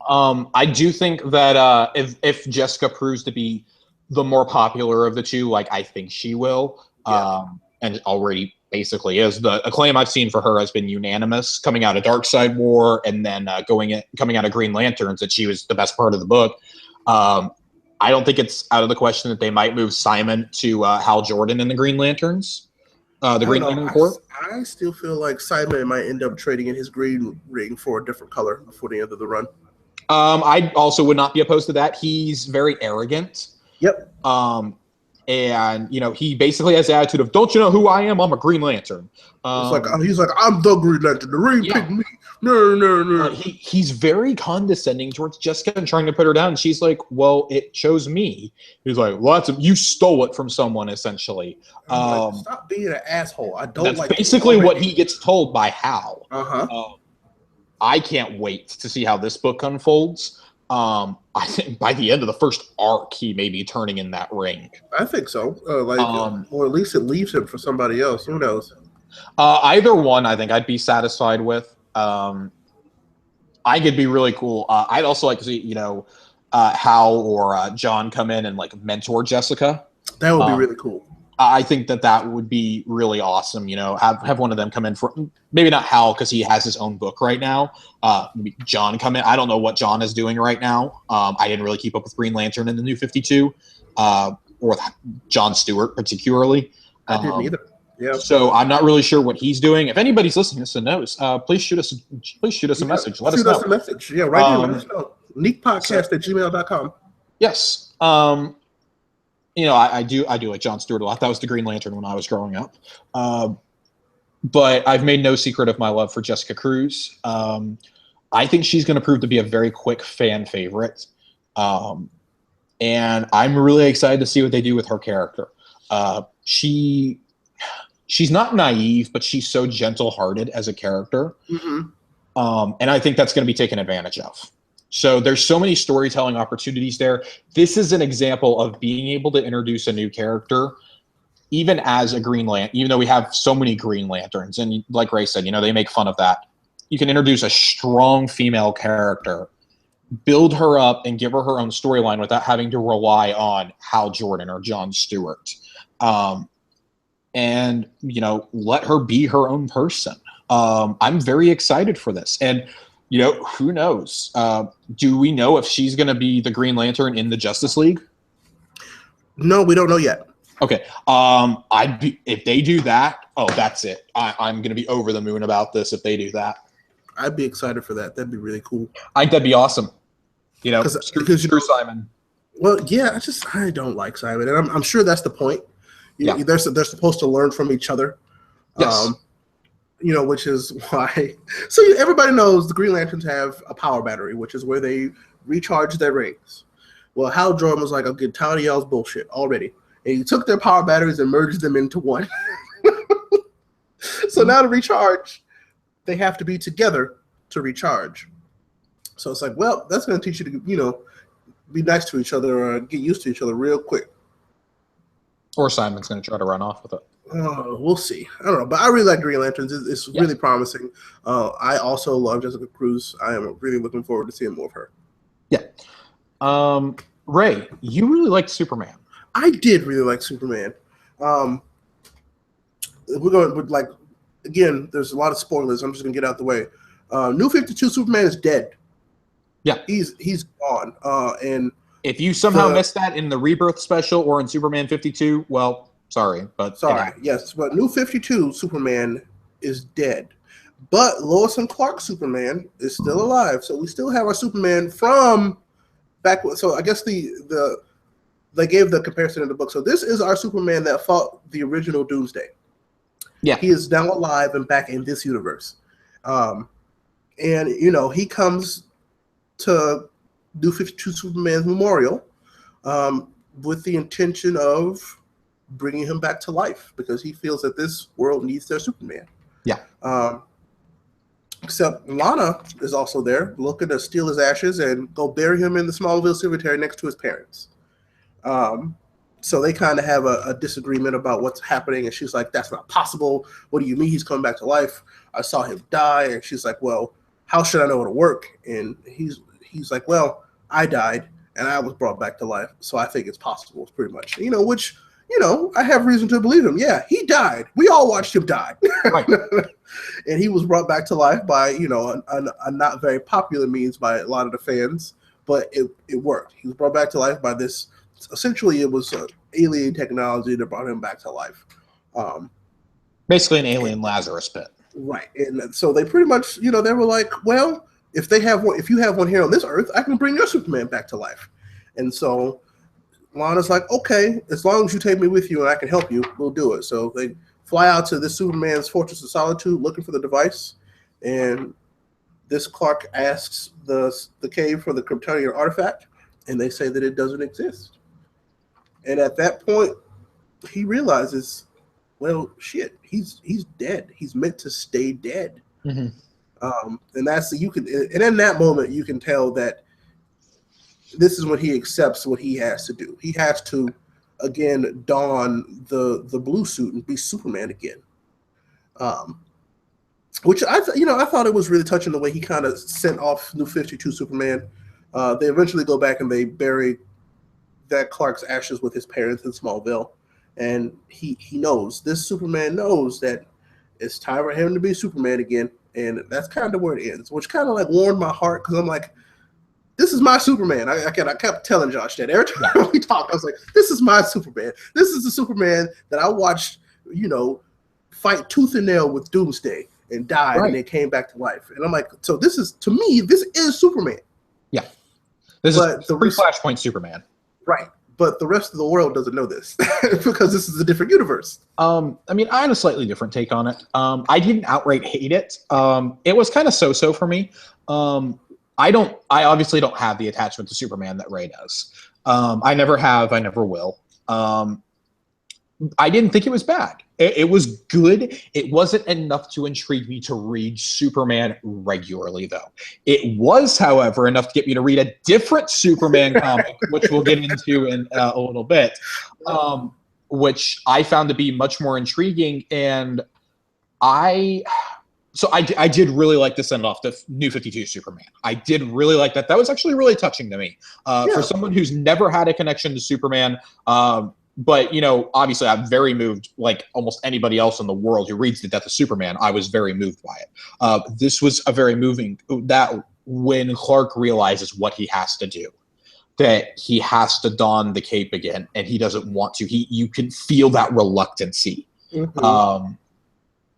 I do think that if Jessica proves to be the more popular of the two, like I think she will, and already basically is. The acclaim I've seen for her has been unanimous, coming out of Dark Side War and then coming out of Green Lanterns, that she was the best part of the book. I don't think it's out of the question that they might move Simon to Hal Jordan in the Green Lanterns, the Green Lantern Corps. I still feel like Simon might end up trading in his green ring for a different color before the end of the run. I also would not be opposed to that. He's very arrogant. Yep. And he basically has the attitude of, "Don't you know who I am? I'm a Green Lantern." He's like, "I'm the Green Lantern. The ring picked me." No. He's very condescending towards Jessica and trying to put her down. And she's like, "Well, it chose me." He's like, "Well, you stole it from someone, essentially." Stop being an asshole. I don't that's like. That's basically what he gets told by Hal. I can't wait to see how this book unfolds. I think by the end of the first arc, he may be turning in that ring. I think so. Or at least it leaves him for somebody else. Who knows? Either one, I think I'd be satisfied with. I could be really cool. I'd also like to see, Hal or John come in and like mentor Jessica. That would be really cool. I think that would be really awesome. Have one of them come in for, maybe not Hal because he has his own book right now. Maybe John come in. I don't know what John is doing right now. I didn't really keep up with Green Lantern in the New 52, or with John Stewart particularly. I didn't either. Yeah. So I'm not really sure what he's doing. If anybody's listening to this and knows, please shoot us a message. Let us know. Shoot us a message. Yeah, right here. Let us know. Neatpodcast@gmail.com. Yes. I do like John Stewart a lot. That was the Green Lantern when I was growing up. But I've made no secret of my love for Jessica Cruz. I think she's going to prove to be a very quick fan favorite. And I'm really excited to see what they do with her character. She's not naive, but she's so gentle-hearted as a character. And I think that's going to be taken advantage of. So there's so many storytelling opportunities there. This is an example of being able to introduce a new character, even as a Green Lantern, even though we have so many Green Lanterns. And like Ray said, they make fun of that. You can introduce a strong female character, build her up, and give her her own storyline without having to rely on Hal Jordan or Jon Stewart. And, let her be her own person. I'm very excited for this. And, who knows? Do we know if she's going to be the Green Lantern in the Justice League? No, we don't know yet. Okay. If they do that, that's it. I'm going to be over the moon about this if they do that. I'd be excited for that. That'd be really cool. I think that'd be awesome. Screw Simon. Well, yeah, I don't like Simon, and I'm sure that's the point. They're supposed to learn from each other. Yes. Which is why. So everybody knows the Green Lanterns have a power battery, which is where they recharge their rings. Well, Hal Jordan was like, "I'm getting tired of y'all's bullshit already," and he took their power batteries and merged them into one. So now to recharge, they have to be together to recharge. So it's like, well, that's going to teach you to, be nice to each other or get used to each other real quick. Or Simon's going to try to run off with it. We'll see. I don't know, but I really like Green Lanterns. It's really promising. I also love Jessica Cruz. I am really looking forward to seeing more of her. Yeah. Ray, you really liked Superman. I did really like Superman. We're going with again, there's a lot of spoilers. I'm just going to get out the way. New 52 Superman is dead. Yeah. He's gone. And if you somehow missed that in the Rebirth special or in Superman 52, well, sorry. Yes. But New 52 Superman is dead. But Lois and Clark Superman is still alive. So we still have our Superman from back. So I guess they gave the comparison in the book. So this is our Superman that fought the original Doomsday. Yeah. He is now alive and back in this universe. And, he comes to New 52 Superman's memorial with the intention of bringing him back to life because he feels that this world needs their Superman. Yeah. Except Lana is also there looking to steal his ashes and go bury him in the Smallville cemetery next to his parents. So they kind of have a disagreement about what's happening. And she's like, that's not possible. What do you mean he's coming back to life? I saw him die. And she's like, well, how should I know it'll work? And he's like, well, I died and I was brought back to life. So I think it's possible, pretty much. Which, I have reason to believe him. Yeah, he died. We all watched him die. Right. And he was brought back to life by, a not very popular means by a lot of the fans. But it worked. He was brought back to life by this. Essentially, it was alien technology that brought him back to life. Basically an alien Lazarus pit. Right. And so they pretty much, they were like, well, if you have one here on this Earth, I can bring your Superman back to life. And so Lana's like, okay, as long as you take me with you and I can help you, we'll do it. So they fly out to this Superman's Fortress of Solitude looking for the device. And this Clark asks the cave for the Kryptonian artifact, and they say that it doesn't exist. And at that point, he realizes, well, shit, he's dead. He's meant to stay dead. Mm-hmm. And and in that moment, you can tell that this is when he accepts what he has to do. He has to, again, don the blue suit and be Superman again. Which I thought it was really touching the way he kind of sent off New 52 Superman. They eventually go back and they bury that Clark's ashes with his parents in Smallville. And he knows, this Superman knows that it's time for him to be Superman again. And that's kind of where it ends, which kind of warmed my heart because I'm like, this is my Superman. I kept telling Josh that every time we talked, I was like, this is my Superman. This is the Superman that I watched, fight tooth and nail with Doomsday and died and then came back to life. And I'm like, so this is Superman. Yeah. This is pre-Flashpoint Superman. Right. But the rest of the world doesn't know this because this is a different universe. I had a slightly different take on it. I didn't outright hate it. It was kind of so-so for me. I obviously don't have the attachment to Superman that Ray does. I never have, I never will. I didn't think it was bad. It was good. It wasn't enough to intrigue me to read Superman regularly, though. It was, however, enough to get me to read a different Superman comic, which we'll get into in a little bit, which I found to be much more intriguing. And I did really like the send off to New 52 Superman. I did really like that. That was actually really touching to me. For someone who's never had a connection to Superman, but, you know, obviously I'm very moved, like almost anybody else in the world who reads The Death of Superman. I was very moved by it. This was a very moving, that when Clark realizes what he has to do, that he has to don the cape again, and he doesn't want to. You can feel that reluctancy.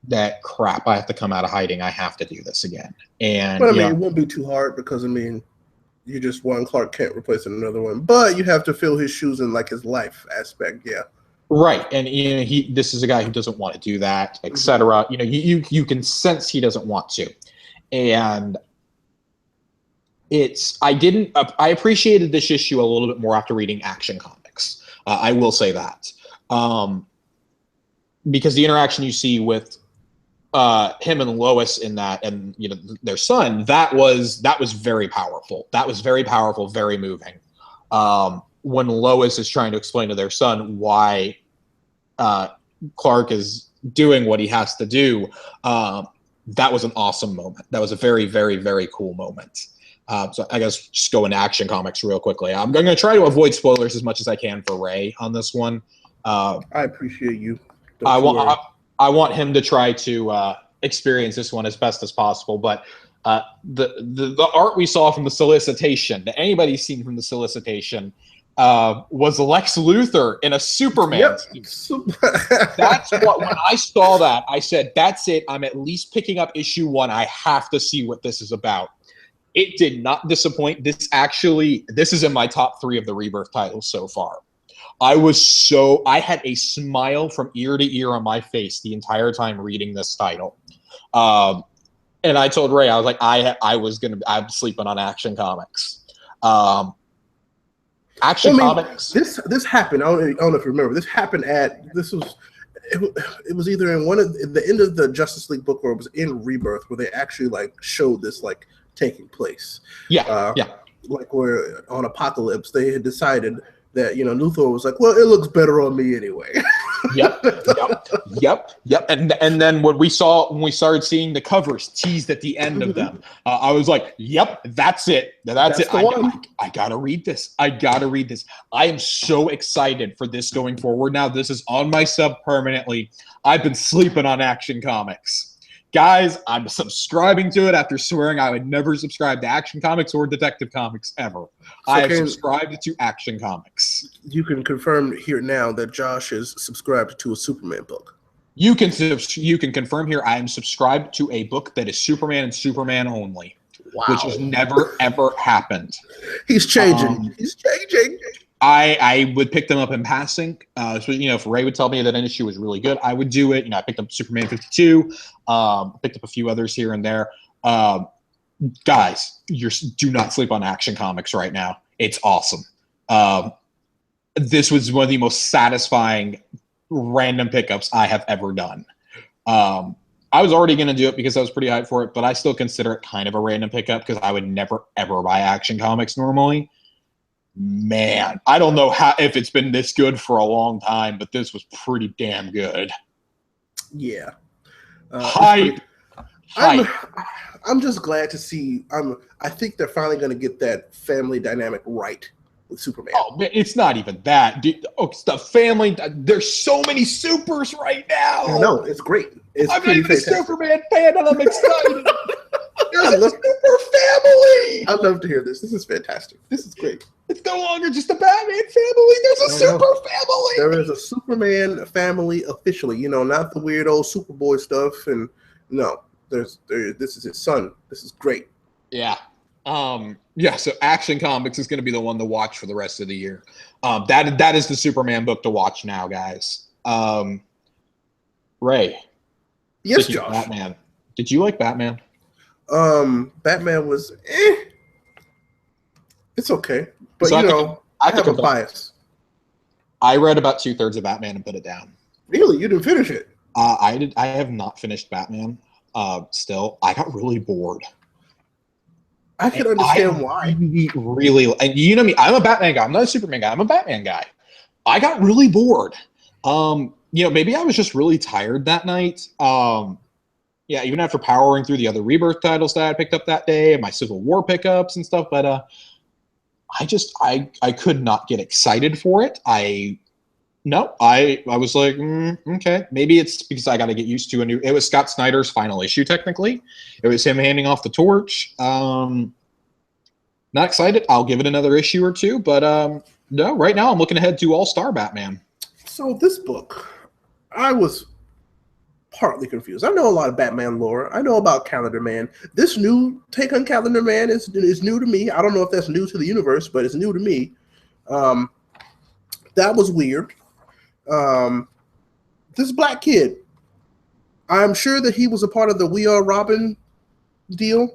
That crap, I have to come out of hiding. I have to do this again. And but I mean, it won't be too hard because I mean, you just one Clark Kent replacing another one, but you have to fill his shoes in like his life aspect. Yeah. Right. And you know, this is a guy who doesn't want to do that, etc. You know, you can sense he doesn't want to. And I appreciated this issue a little bit more after reading Action Comics. I will say that. Because the interaction you see with him and Lois in that, and you know, their son, that was very powerful. That was very powerful, very moving. When Lois is trying to explain to their son why Clark is doing what he has to do, that was an awesome moment. That was a very, very, very cool moment. So I guess just go into Action Comics real quickly. I'm going to try to avoid spoilers as much as I can for Ray on this one. I appreciate you. I want him to try to experience this one as best as possible. But the art we saw from the solicitation, that anybody's seen from the solicitation, was Lex Luthor in a Superman suit. That's what, when I saw that, I said, that's it. I'm at least picking up issue 1. I have to see what this is about. It did not disappoint. This is in my top 3 of the Rebirth titles so far. I had a smile from ear to ear on my face the entire time reading this title. And I told Ray, I was like, I'm sleeping on Action Comics. Comics. This happened. I don't know if you remember. This happened it was either in the end of the Justice League book, or it was in Rebirth, where they actually like showed this like taking place. Yeah. Like where on Apocalypse they had decided that, you know, Luthor was like, well, it looks better on me anyway. Yep. And then when we started seeing the covers teased at the end of them, I was like, yep, that's it. That's it. I gotta read this. I am so excited for this going forward. Now this is on my sub permanently. I've been sleeping on Action Comics. Guys, I'm subscribing to it after swearing I would never subscribe to Action Comics or Detective Comics ever. I have subscribed to Action Comics. You can confirm here now that Josh is subscribed to a Superman book. You can confirm here I am subscribed to a book that is Superman and Superman only. Wow. Which has never, ever happened. He's changing. He's changing. I would pick them up in passing. So, you know, if Ray would tell me that an issue was really good, I would do it. You know, I picked up Superman 52, picked up a few others here and there. Guys, do not sleep on Action Comics right now. It's awesome. This was one of the most satisfying random pickups I have ever done. I was already going to do it because I was pretty hyped for it, but I still consider it kind of a random pickup because I would never, ever buy Action Comics normally. Man, I don't know if it's been this good for a long time, but this was pretty damn good. Yeah. Hype. I'm just glad to see. I think they're finally going to get that family dynamic right with Superman. Oh man, it's not even that. It's the family. There's so many supers right now. I know, it's great. I'm not even a Superman fan, and I'm excited. There's a super family. I'd love to hear this. This is fantastic. This is great. It's no longer just a Batman family. There's a super family. There is a Superman family officially. You know, not the weird old Superboy stuff. And no, this is his son. This is great. Yeah. So Action Comics is going to be the one to watch for the rest of the year. That is the Superman book to watch now, guys. Ray. Yes, Josh. Batman. Did you like Batman? Batman was it's okay. But so I have a bias. I read about 2/3 of Batman and put it down. Really? You didn't finish it? I did. I have not finished Batman. Still, I got really bored. I can understand why. Really, and you know me, I'm a Batman guy. I'm not a Superman guy. I'm a Batman guy. I got really bored. Maybe I was just really tired that night. Yeah, even after powering through the other Rebirth titles that I picked up that day and my Civil War pickups and stuff, but I could not get excited for it. I was like, okay, maybe it's because I got to get used to it was Scott Snyder's final issue, technically. It was him handing off the torch. Not excited. I'll give it another issue or two, but no, right now I'm looking ahead to All-Star Batman. So this book, I was partly confused. I know a lot of Batman lore. I know about Calendar Man. This new take on Calendar Man is new to me. I don't know if that's new to the universe, but it's new to me. That was weird. This black kid, I'm sure that he was a part of the We Are Robin deal.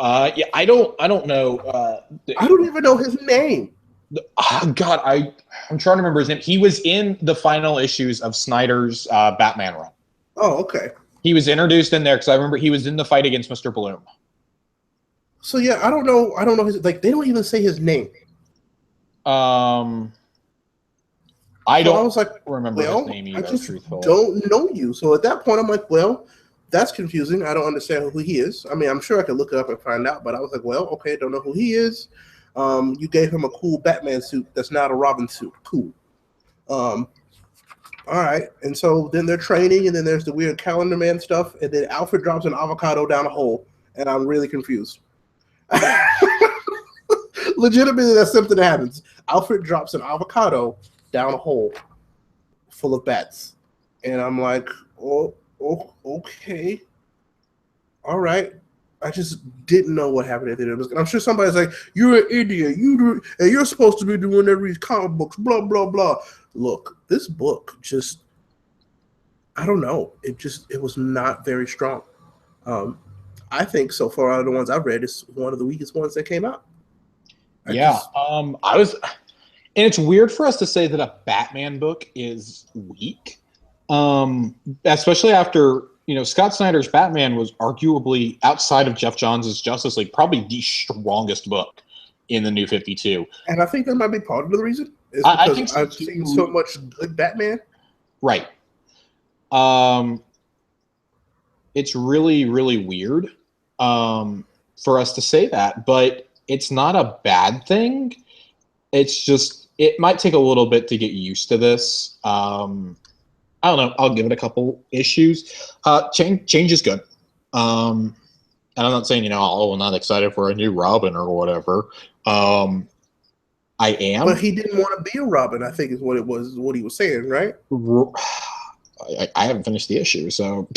Yeah, I don't know. I don't even know his name. God, I'm trying to remember his name. He was in the final issues of Snyder's Batman run. Oh, okay. He was introduced in there because I remember he was in the fight against Mr. Bloom. So yeah, I don't know his, they don't even say his name. I was like, remember his name either, I just truthfully. don't know you. So at that point, I'm like, well, that's confusing. I don't understand who he is. I mean, I'm sure I could look it up and find out, but I was like, well, okay, don't know who he is. You gave him a cool Batman suit that's not a Robin suit. Cool. All right. And so then they're training, and then there's the weird Calendar Man stuff, and then Alfred drops an avocado down a hole, and I'm really confused. Legitimately, that's something that happens. Alfred drops an avocado down a hole full of bats. And I'm like, oh, okay. All right. I just didn't know what happened at the end. And I'm sure somebody's like, you're an idiot. And you're supposed to be doing every comic books, blah, blah, blah. Look, this book just, I don't know. It was not very strong. I think so far out of the ones I've read, it's one of the weakest ones that came out. And it's weird for us to say that a Batman book is weak, especially after, Scott Snyder's Batman was arguably, outside of Jeff Johns' Justice League, probably the strongest book in the New 52. And I think that might be part of the reason. Is because I think so, I've seen so much good Batman. Right. It's really, really weird for us to say that, but it's not a bad thing. It's just, it might take a little bit to get used to this. I don't know. I'll give it a couple issues. Change is good. And I'm not saying, I'm not excited for a new Robin or whatever. I am. But he didn't want to be a Robin, I think is what he was saying, right? I haven't finished the issue, so.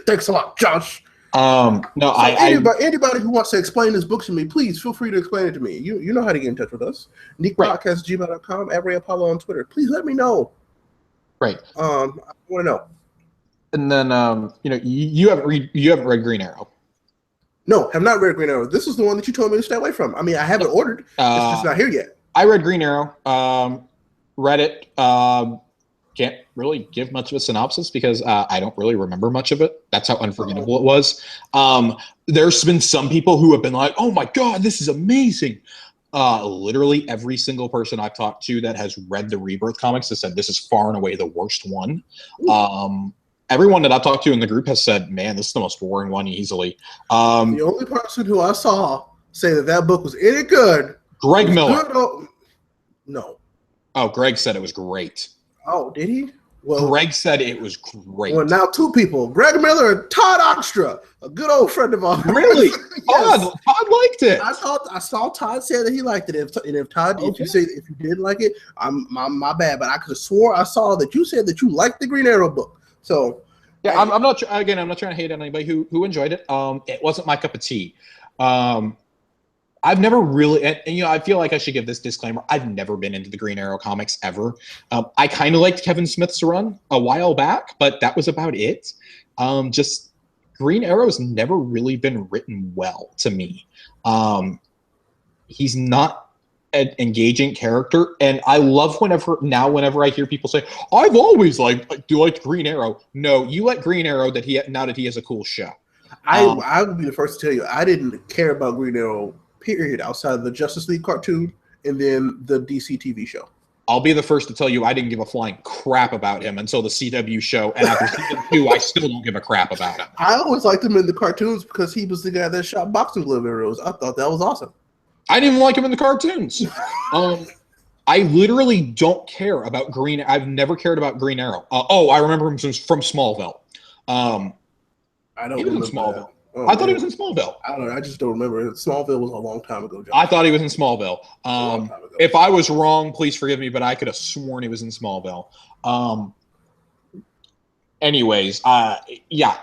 Thanks a lot, Josh. Anybody who wants to explain this book to me, please feel free to explain it to me. You know how to get in touch with us. NeekPodcast@gmail.com, @RayApollo on Twitter. Please let me know. Right. I want to know. And then you haven't read Green Arrow. No, have not read Green Arrow. This is the one that you told me to stay away from. I mean, I haven't ordered. It's just not here yet. I read Green Arrow. Read it. Can't really give much of a synopsis because I don't really remember much of it. That's how unforgettable it was. There's been some people who have been like, oh my God, this is amazing. Literally every single person I've talked to that has read the Rebirth comics has said this is far and away the worst one. Everyone that I've talked to in the group has said, man, this is the most boring one easily. The only person who I saw say that book was any good. Greg Miller. No. Oh, Greg said it was great. Oh, did he? Well, Greg said it was great. Well, now two people, Greg Miller and Todd Oxtra, a good old friend of ours. Really? Yes. Todd liked it. I saw Todd say that he liked it. If Todd, okay. if you didn't like it, my bad. But I could have swore I saw that you said that you liked the Green Arrow book. So yeah, I'm not trying to hate on anybody who enjoyed it. It wasn't my cup of tea. I've never really, and I feel like I should give this disclaimer. I've never been into the Green Arrow comics ever. I kind of liked Kevin Smith's run a while back, but that was about it. Just Green Arrow's never really been written well to me. He's not, an engaging character, and I love whenever I hear people say, "I've always liked, do you like Green Arrow?" No, you like Green Arrow now that he has a cool show. I would be the first to tell you I didn't care about Green Arrow, period, outside of the Justice League cartoon and then the DC TV show. I'll be the first to tell you I didn't give a flying crap about him until the CW show, and after season 2, I still don't give a crap about him. I always liked him in the cartoons because he was the guy that shot boxing glove arrows. I thought that was awesome. I didn't even like him in the cartoons. I literally don't care about Green. I've never cared about Green Arrow. I remember him from Smallville. I don't remember Smallville. Oh, I thought he was in Smallville. I don't know. I just don't remember. Smallville was a long time ago, John. I thought he was in Smallville. If I was wrong, please forgive me, but I could have sworn he was in Smallville. Anyways,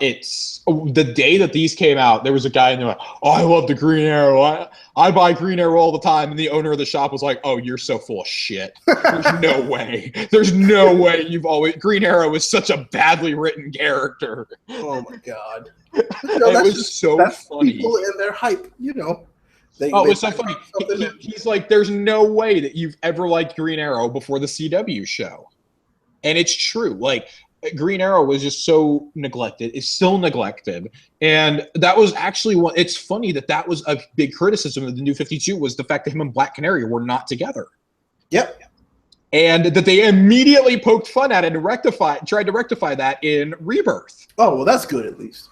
it's the day that these came out, there was a guy in there like, "Oh, I love the Green Arrow. I buy Green Arrow all the time." And the owner of the shop was like, "Oh, you're so full of shit. There's no way. There's no way Green Arrow is such a badly written character." Oh my God. It was so funny. People and their hype, you know. It was so funny. He's like, "There's no way that you've ever liked Green Arrow before the CW show." And it's true. Like, Green Arrow was just so neglected. It's still neglected. And that was actually it's funny that was a big criticism of the New 52 was the fact that him and Black Canary were not together. Yep. And that they immediately poked fun at it and tried to rectify that in Rebirth. Oh, well, that's good at least.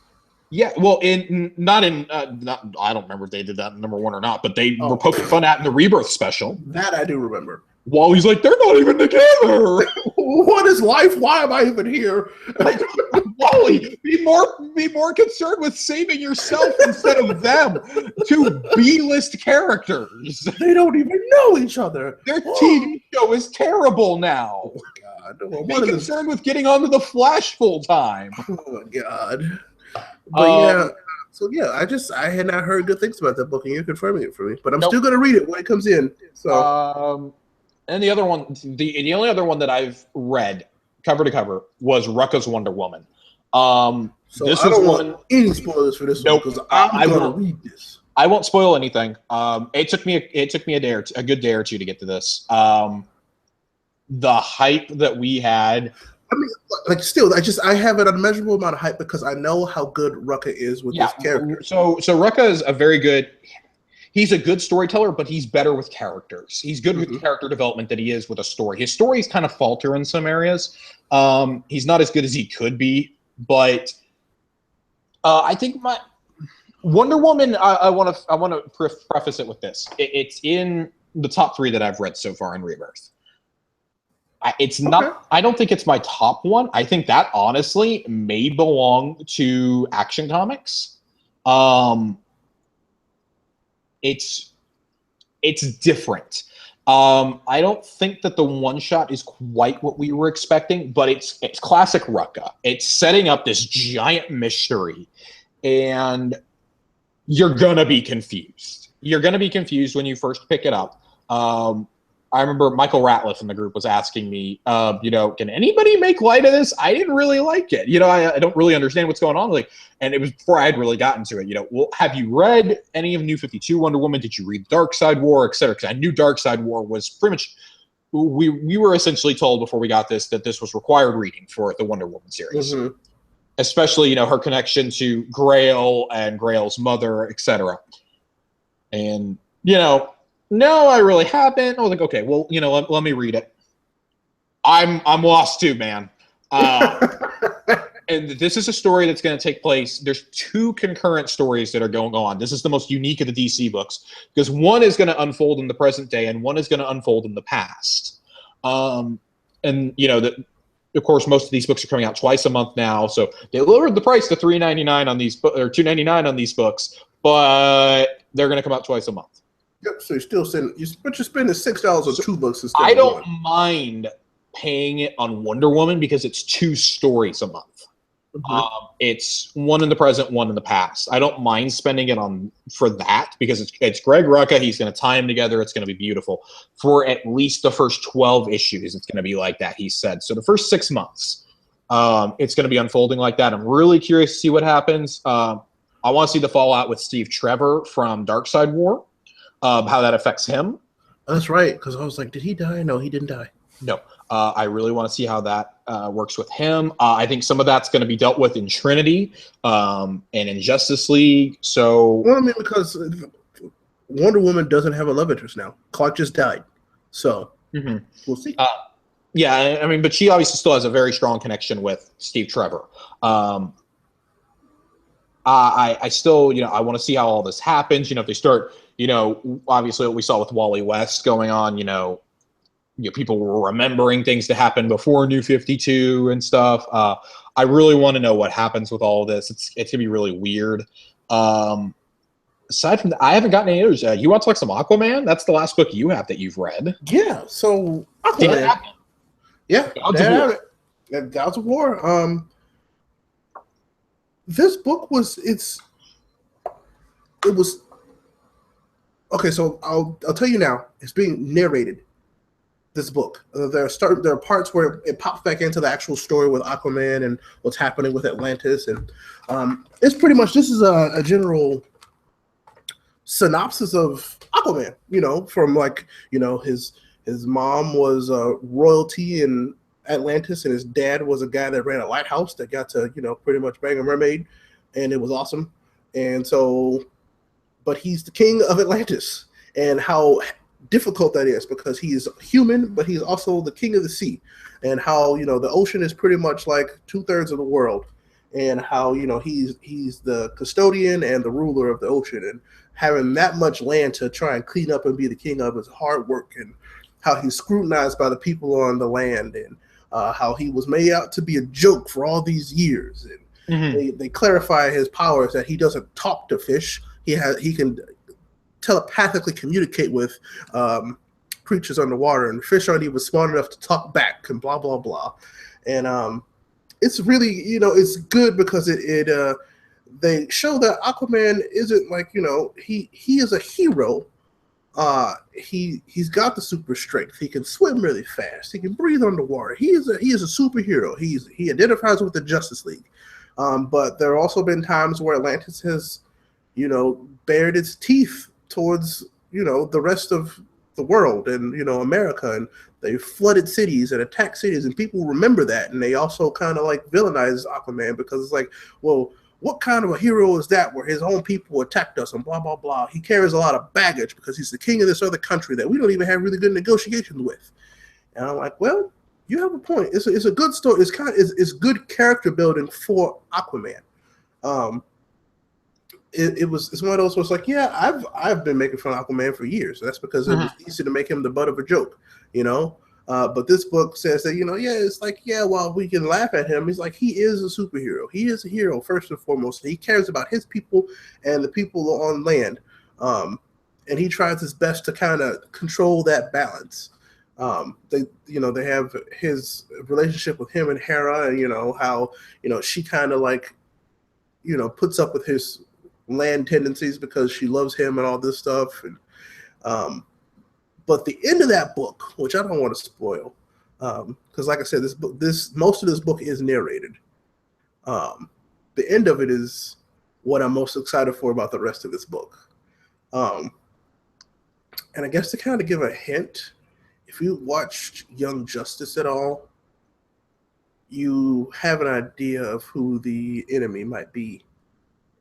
Yeah, well, I don't remember if they did that in #1 or not, but they were poking fun at in the Rebirth special. That I do remember. Wally's like, "They're not even together. What is life? Why am I even here?" Like, Wally, be more concerned with saving yourself instead of them. Two B-list characters. They don't even know each other. Their TV show is terrible now. Oh my God. Be concerned with getting onto the Flash full time. Oh my God. But I had not heard good things about that book, and you're confirming it for me. But I'm still going to read it when it comes in. So. And the other one, the only other one that I've read cover to cover was Rucka's Wonder Woman. So this I don't want any spoilers for this one because I'm going to read this. I won't spoil anything. It took me a good day or two to get to this. The hype that we had. I mean, like, still, I have an unmeasurable amount of hype because I know how good Rucka is with this character. So Rucka is a very good. He's a good storyteller, but he's better with characters. He's good with character development than he is with a story. His stories kind of falter in some areas. He's not as good as he could be, but I think my Wonder Woman. I want to preface it with this. It's in the top 3 that I've read so far in Rebirth. It's not. I don't think it's my top one. I think that honestly may belong to Action Comics. It's different. I don't think that the one shot is quite what we were expecting, but it's classic Rucka. It's setting up this giant mystery, and you're gonna be confused. You're gonna be confused when you first pick it up. I remember Michael Ratliff in the group was asking me, can anybody make light of this? I didn't really like it. I don't really understand what's going on. Like, and it was before I had really gotten to it. Well, have you read any of New 52 Wonder Woman? Did you read Dark Side War, et cetera? Because I knew Dark Side War was pretty much, we were essentially told before we got this that this was required reading for the Wonder Woman series. Mm-hmm. Especially, her connection to Grail and Grail's mother, et cetera. And, no, I really haven't. I was like, okay, well, let me read it. I'm lost too, man. And this is a story that's going to take place. There's 2 concurrent stories that are going on. This is the most unique of the DC books because one is going to unfold in the present day and one is going to unfold in the past. And of course, most of these books are coming out twice a month now, so they lowered the price to $3.99 on these or $2.99 on these books, but they're going to come out twice a month. Yep. So you're still but you're spending $6 on 2 books instead. I don't mind paying it on Wonder Woman because it's 2 stories a month. Mm-hmm. It's one in the present, one in the past. I don't mind spending it for that because it's Greg Rucka. He's going to tie them together. It's going to be beautiful for at least the first 12 issues. It's going to be like that. He said so. The first 6 months, it's going to be unfolding like that. I'm really curious to see what happens. I want to see the fallout with Steve Trevor from Dark Side War. How that affects him. That's right, because I was like, did he die? No, he didn't die. No. I really want to see how that works with him. I think some of that's going to be dealt with in Trinity and in Justice League. So, Well, I mean, because Wonder Woman doesn't have a love interest now. Clark just died. So, we'll see. Yeah, I mean, but she obviously still has a very strong connection with Steve Trevor. I still, I want to see how all this happens. If they start, obviously what we saw with Wally West going on, people were remembering things to happen before New 52 and stuff. I really want to know what happens with all of this. It's gonna be really weird. Aside from that, I haven't gotten any others. You want to talk some Aquaman? That's the last book you have that you've read. Yeah. So Aquaman. Yeah. Gods of War. This book was okay. So I'll tell you now. It's being narrated. This book. There are parts where it pops back into the actual story with Aquaman and what's happening with Atlantis, and it's pretty much, this is a general synopsis of Aquaman. From his mom was royalty in Atlantis, and his dad was a guy that ran a lighthouse that got to pretty much bang a mermaid, and it was awesome. And so, but he's the king of Atlantis, and how difficult that is, because he is human, but he's also the king of the sea, and how the ocean is pretty much like 2/3 of the world, and how he's the custodian and the ruler of the ocean, and having that much land to try and clean up and be the king of is hard work, and how he's scrutinized by the people on the land, and how he was made out to be a joke for all these years, and they clarify his powers, that he doesn't talk to fish, he can telepathically communicate with creatures underwater, and fish aren't even smart enough to talk back, and blah blah blah. And it's really it's good, because it they show that Aquaman isn't like he is a hero. He's got the super strength. He can swim really fast. He can breathe underwater. He is a superhero. He identifies with the Justice League. But there have also been times where Atlantis has bared its teeth towards the rest of the world, and America, and they flooded cities and attacked cities, and people remember that, and they also kind of like villainize Aquaman, because it's like, well, what kind of a hero is that, where his own people attacked us and blah blah blah. He carries a lot of baggage because he's the king of this other country that we don't even have really good negotiations with. And I'm like, well, you have a point. It's a good story. It's good character building for Aquaman. It's one of those where it's like, yeah, I've been making fun of Aquaman for years. That's because it was easy to make him the butt of a joke, But this book says that, it's like, while we can laugh at him, he's like, he is a superhero. He is a hero first and foremost. He cares about his people and the people on land, and he tries his best to kind of control that balance. They have his relationship with him and Hera, and how she kind of like puts up with his land tendencies because she loves him and all this stuff. And but the end of that book, which I don't want to spoil, because like I said, most of this book is narrated. The end of it is what I'm most excited for about the rest of this book. And I guess to kind of give a hint, if you watched Young Justice at all, you have an idea of who the enemy might be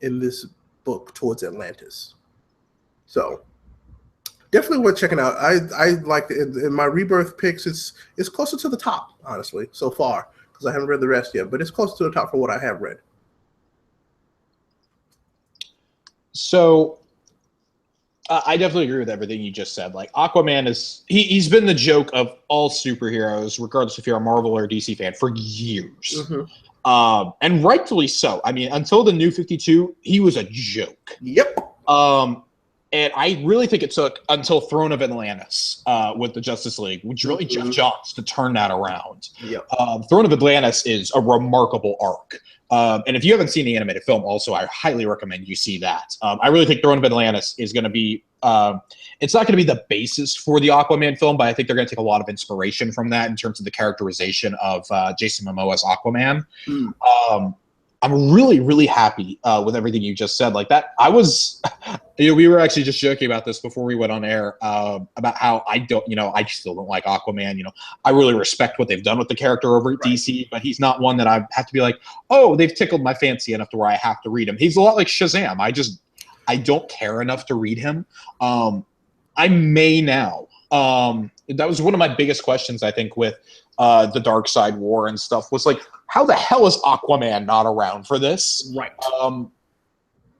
in this book towards Atlantis. So definitely worth checking out. I like in my Rebirth picks, it's closer to the top, honestly, so far, because I haven't read the rest yet, but it's close to the top for what I have read. So I definitely agree with everything you just said. Like, Aquaman he's been the joke of all superheroes, regardless if you're a Marvel or DC fan, for years. And rightfully so. I mean, until the New 52, he was a joke. Yep. And I really think it took until Throne of Atlantis with the Justice League, which really Jeff Johns, to turn that around. Yep. Throne of Atlantis is a remarkable arc. And if you haven't seen the animated film, also, I highly recommend you see that. I really think Throne of Atlantis is going to be it's not going to be the basis for the Aquaman film, but I think they're going to take a lot of inspiration from that in terms of the characterization of Jason Momoa's Aquaman. I'm really, really happy with everything you just said. Like that, I was, We were actually just joking about this before we went on air, about how I still don't like Aquaman. I really respect what they've done with the character over at DC, but he's not one that I have to be like, oh, they've tickled my fancy enough to where I have to read him. He's a lot like Shazam. I don't care enough to read him. I may now. That was one of my biggest questions, I think, with the Dark Side War and stuff, was like, how the hell is Aquaman not around for this? Right.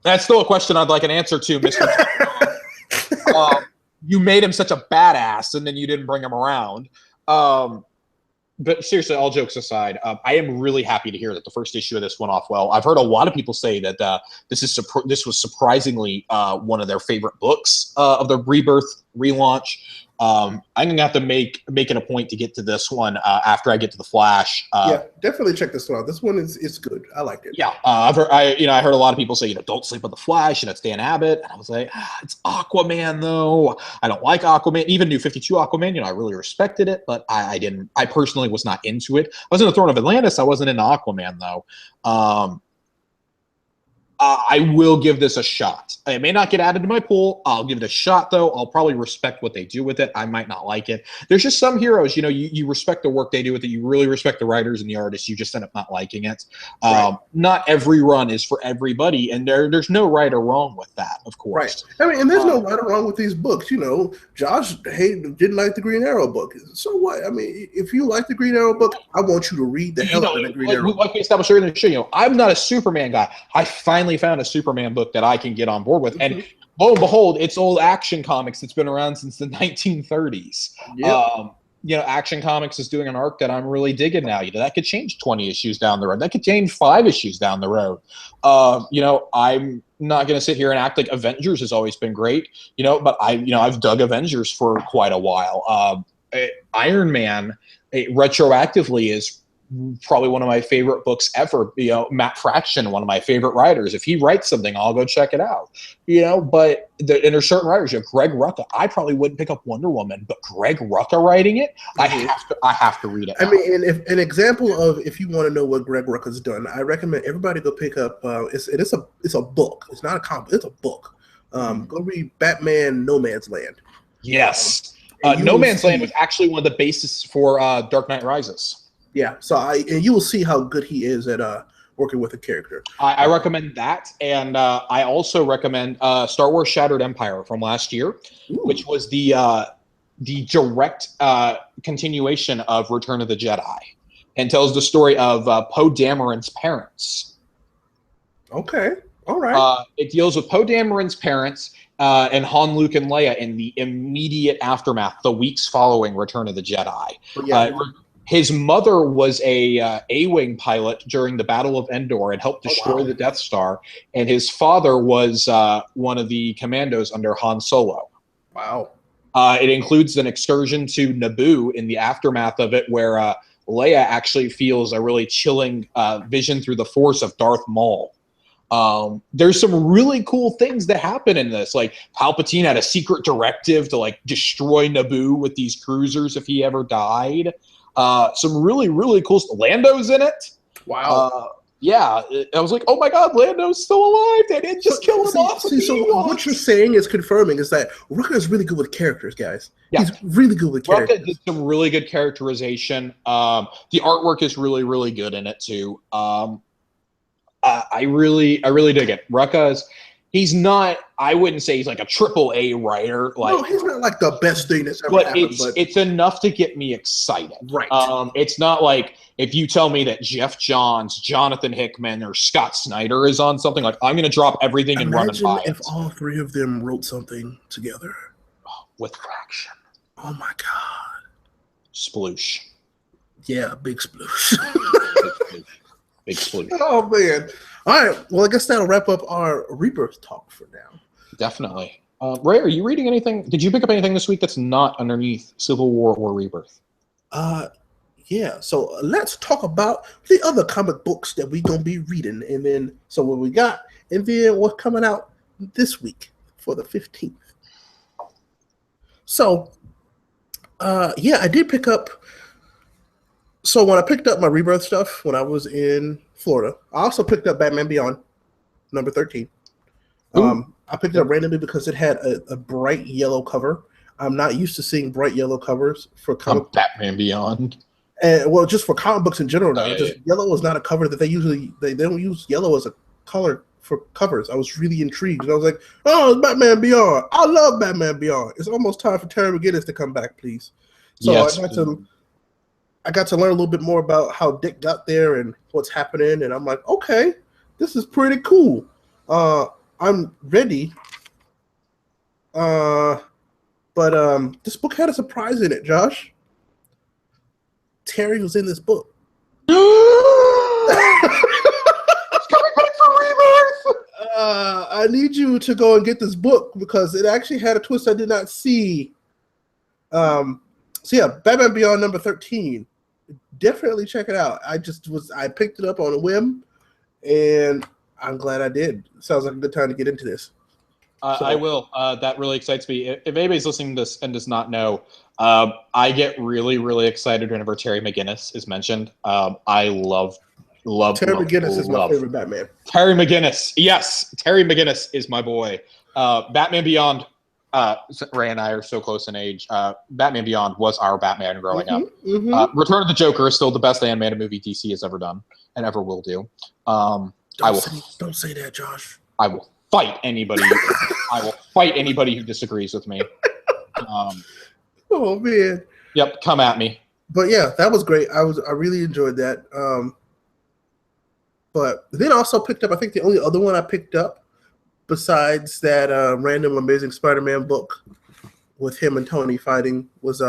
That's still a question I'd like an answer to, Mr. You made him such a badass, and then you didn't bring him around. But seriously, all jokes aside, I am really happy to hear that the first issue of this went off well. I've heard a lot of people say that this was surprisingly one of their favorite books of the Rebirth relaunch. I'm gonna have to make it a point to get to this one after I get to the Flash. Yeah, definitely check this one out. This one is good. I like it. Yeah, I heard a lot of people say, don't sleep on the Flash, and it's Dan Abbott. And I was like, it's Aquaman though. I don't like Aquaman. Even New 52 Aquaman, I really respected it, but I didn't. I personally was not into it. I was in the Throne of Atlantis. I wasn't into Aquaman though. I will give this a shot. It may not get added to my pool. I'll give it a shot, though. I'll probably respect what they do with it. I might not like it. There's just some heroes, you respect the work they do with it. You really respect the writers and the artists. You just end up not liking it. Right. Not every run is for everybody, and there's no right or wrong with that, of course. Right. And there's no right or wrong with these books. Josh didn't like the Green Arrow book. So what? If you like the Green Arrow book, I want you to read the hell out of the Green Arrow. Like we established earlier in the show, I'm not a Superman guy. I finally found a Superman book that I can get on board with. And lo and behold, it's old Action Comics that's been around since the 1930s. Yep. Action Comics is doing an arc that I'm really digging now. That could change 20 issues down the road. That could change 5 issues down the road. I'm not going to sit here and act like Avengers has always been great, but I've dug Avengers for quite a while. Iron Man retroactively is probably one of my favorite books ever. Matt Fraction, one of my favorite writers. If he writes something, I'll go check it out. But there's certain writers. Greg Rucka. I probably wouldn't pick up Wonder Woman, but Greg Rucka writing it, I have to read it. And if an example of, if you want to know what Greg Rucka's done, I recommend everybody go pick up. It's a book. It's not a comic. It's a book. Go read Batman: No Man's Land. Yes, No Man's Land was actually one of the bases for Dark Knight Rises. Yeah, and you will see how good he is at working with a character. I recommend that, and I also recommend Star Wars: Shattered Empire from last year, which was the direct continuation of Return of the Jedi, and tells the story of Poe Dameron's parents. Okay, all right. It deals with Poe Dameron's parents and Han, Luke, and Leia in the immediate aftermath, the weeks following Return of the Jedi. His mother was a A-wing pilot during the Battle of Endor and helped destroy the Death Star, and his father was one of the commandos under Han Solo. Wow. It includes an excursion to Naboo in the aftermath of it, where Leia actually feels a really chilling vision through the Force of Darth Maul. There's some really cool things that happen in this. Like Palpatine had a secret directive to destroy Naboo with these cruisers if he ever died. Some really, really cool stuff. Lando's in it. Wow. I was like, oh my God, Lando's still alive. They didn't just kill him off. So what you're saying is confirming is that Rucka is really good with characters, guys. Yeah. He's really good with characters. Rucka did some really good characterization. The artwork is really, really good in it too. I really dig it. Rucka's. He's not. I wouldn't say he's like a AAA writer. No, he's not like the best thing that's ever happened. But it's enough to get me excited. Right. It's not like if you tell me that Jeff Johns, Jonathan Hickman, or Scott Snyder is on something, like I'm going to drop everything and run and buy it. If all three of them wrote something together with Fraction. Oh my God. Sploosh. Yeah, big sploosh. Big sploosh. Oh man. All right. Well, I guess that'll wrap up our Rebirth talk for now. Definitely. Ray, are you reading anything? Did you pick up anything this week that's not underneath Civil War or Rebirth? Yeah. So let's talk about the other comic books that we're going to be reading. And then, so what we got, and then what's coming out this week for the 15th. So, I did pick up. So when I picked up my Rebirth stuff when I was in Florida, I also picked up Batman Beyond, number 13. I I picked it up randomly because it had a bright yellow cover. I'm not used to seeing bright yellow covers for comic Batman Beyond. And well, just for comic books in general now. Yeah. Yellow is not a cover that they don't use yellow as a color for covers. I was really intrigued. And I was like, oh, it's Batman Beyond. I love Batman Beyond. It's almost time for Terry McGinnis to come back, please. So yes, I got to learn a little bit more about how Dick got there and what's happening, and I'm like, okay, this is pretty cool. I'm ready. But this book had a surprise in it, Josh. Terry was in this book. He's coming back for Rebirth. I need you to go and get this book because it actually had a twist I did not see. So yeah, Batman Beyond number 13. Definitely check it out. I picked it up on a whim, and I'm glad I did. Sounds like a good time to get into this. I will. That really excites me. If anybody's listening to this and does not know, I get really, really excited whenever Terry McGinnis is mentioned. I love Terry McGinnis is my favorite Batman. Terry McGinnis. Yes, Terry McGinnis is my boy. Batman Beyond, Ray and I are so close in age. Batman Beyond was our Batman growing up. Mm-hmm. Return of the Joker is still the best animated movie DC has ever done and ever will do. Don't say that, Josh. I will fight anybody. I will fight anybody who disagrees with me. Oh man. Yep, come at me. But yeah, that was great. I really enjoyed that. But then also picked up, I think the only other one I picked up besides that random Amazing Spider-Man book with him and Tony fighting was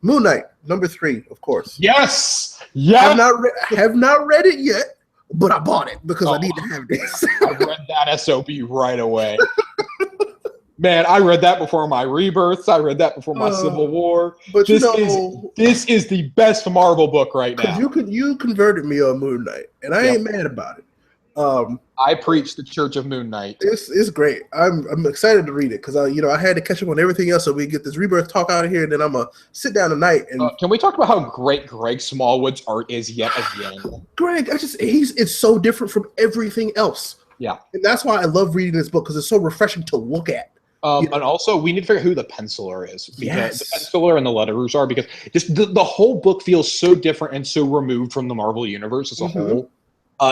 Moon Knight, number 3, of course. Yes! Yeah. Have not read it yet, but I bought it because I need to have this. I read that SOP right away. Man, I read that before my Rebirths. I read that before my Civil War. But this is the best Marvel book right now. You converted me on Moon Knight, and I ain't mad about it. I preach the Church of Moon Knight. It's great. I'm excited to read it because I had to catch up on everything else so we get this Rebirth talk out of here, and then I'm gonna sit down tonight and. Can we talk about how great Greg Smallwood's art is yet again? Greg, it's so different from everything else. Yeah, and that's why I love reading this book because it's so refreshing to look at. And also, we need to figure out who the penciler is. Because the penciler and the letterers are, because just the whole book feels so different and so removed from the Marvel universe as a whole.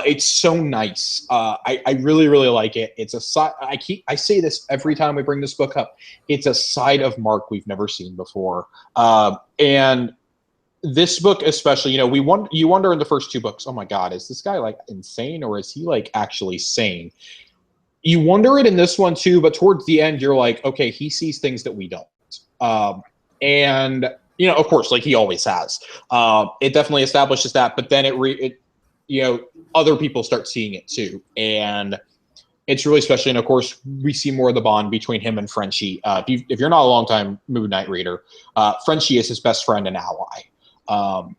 It's so nice. I really, really like it. It's a side. I say this every time we bring this book up. It's a side of Mark we've never seen before. And this book, especially, you wonder in the first 2 books, oh my God, is this guy like insane or is he like actually sane? You wonder it in this one too, but towards the end, you're like, okay, he sees things that we don't. And of course, like he always has. It definitely establishes that, but then other people start seeing it too, and it's really special. And of course, we see more of the bond between him and Frenchie. If you're not a longtime Moon Knight reader, Frenchie is his best friend and ally.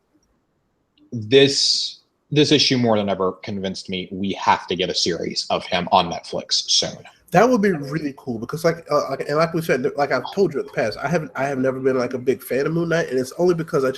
This issue more than ever convinced me we have to get a series of him on Netflix soon. That would be really cool because, like we said, like I've told you in the past, I have never been like a big fan of Moon Knight, and it's only because I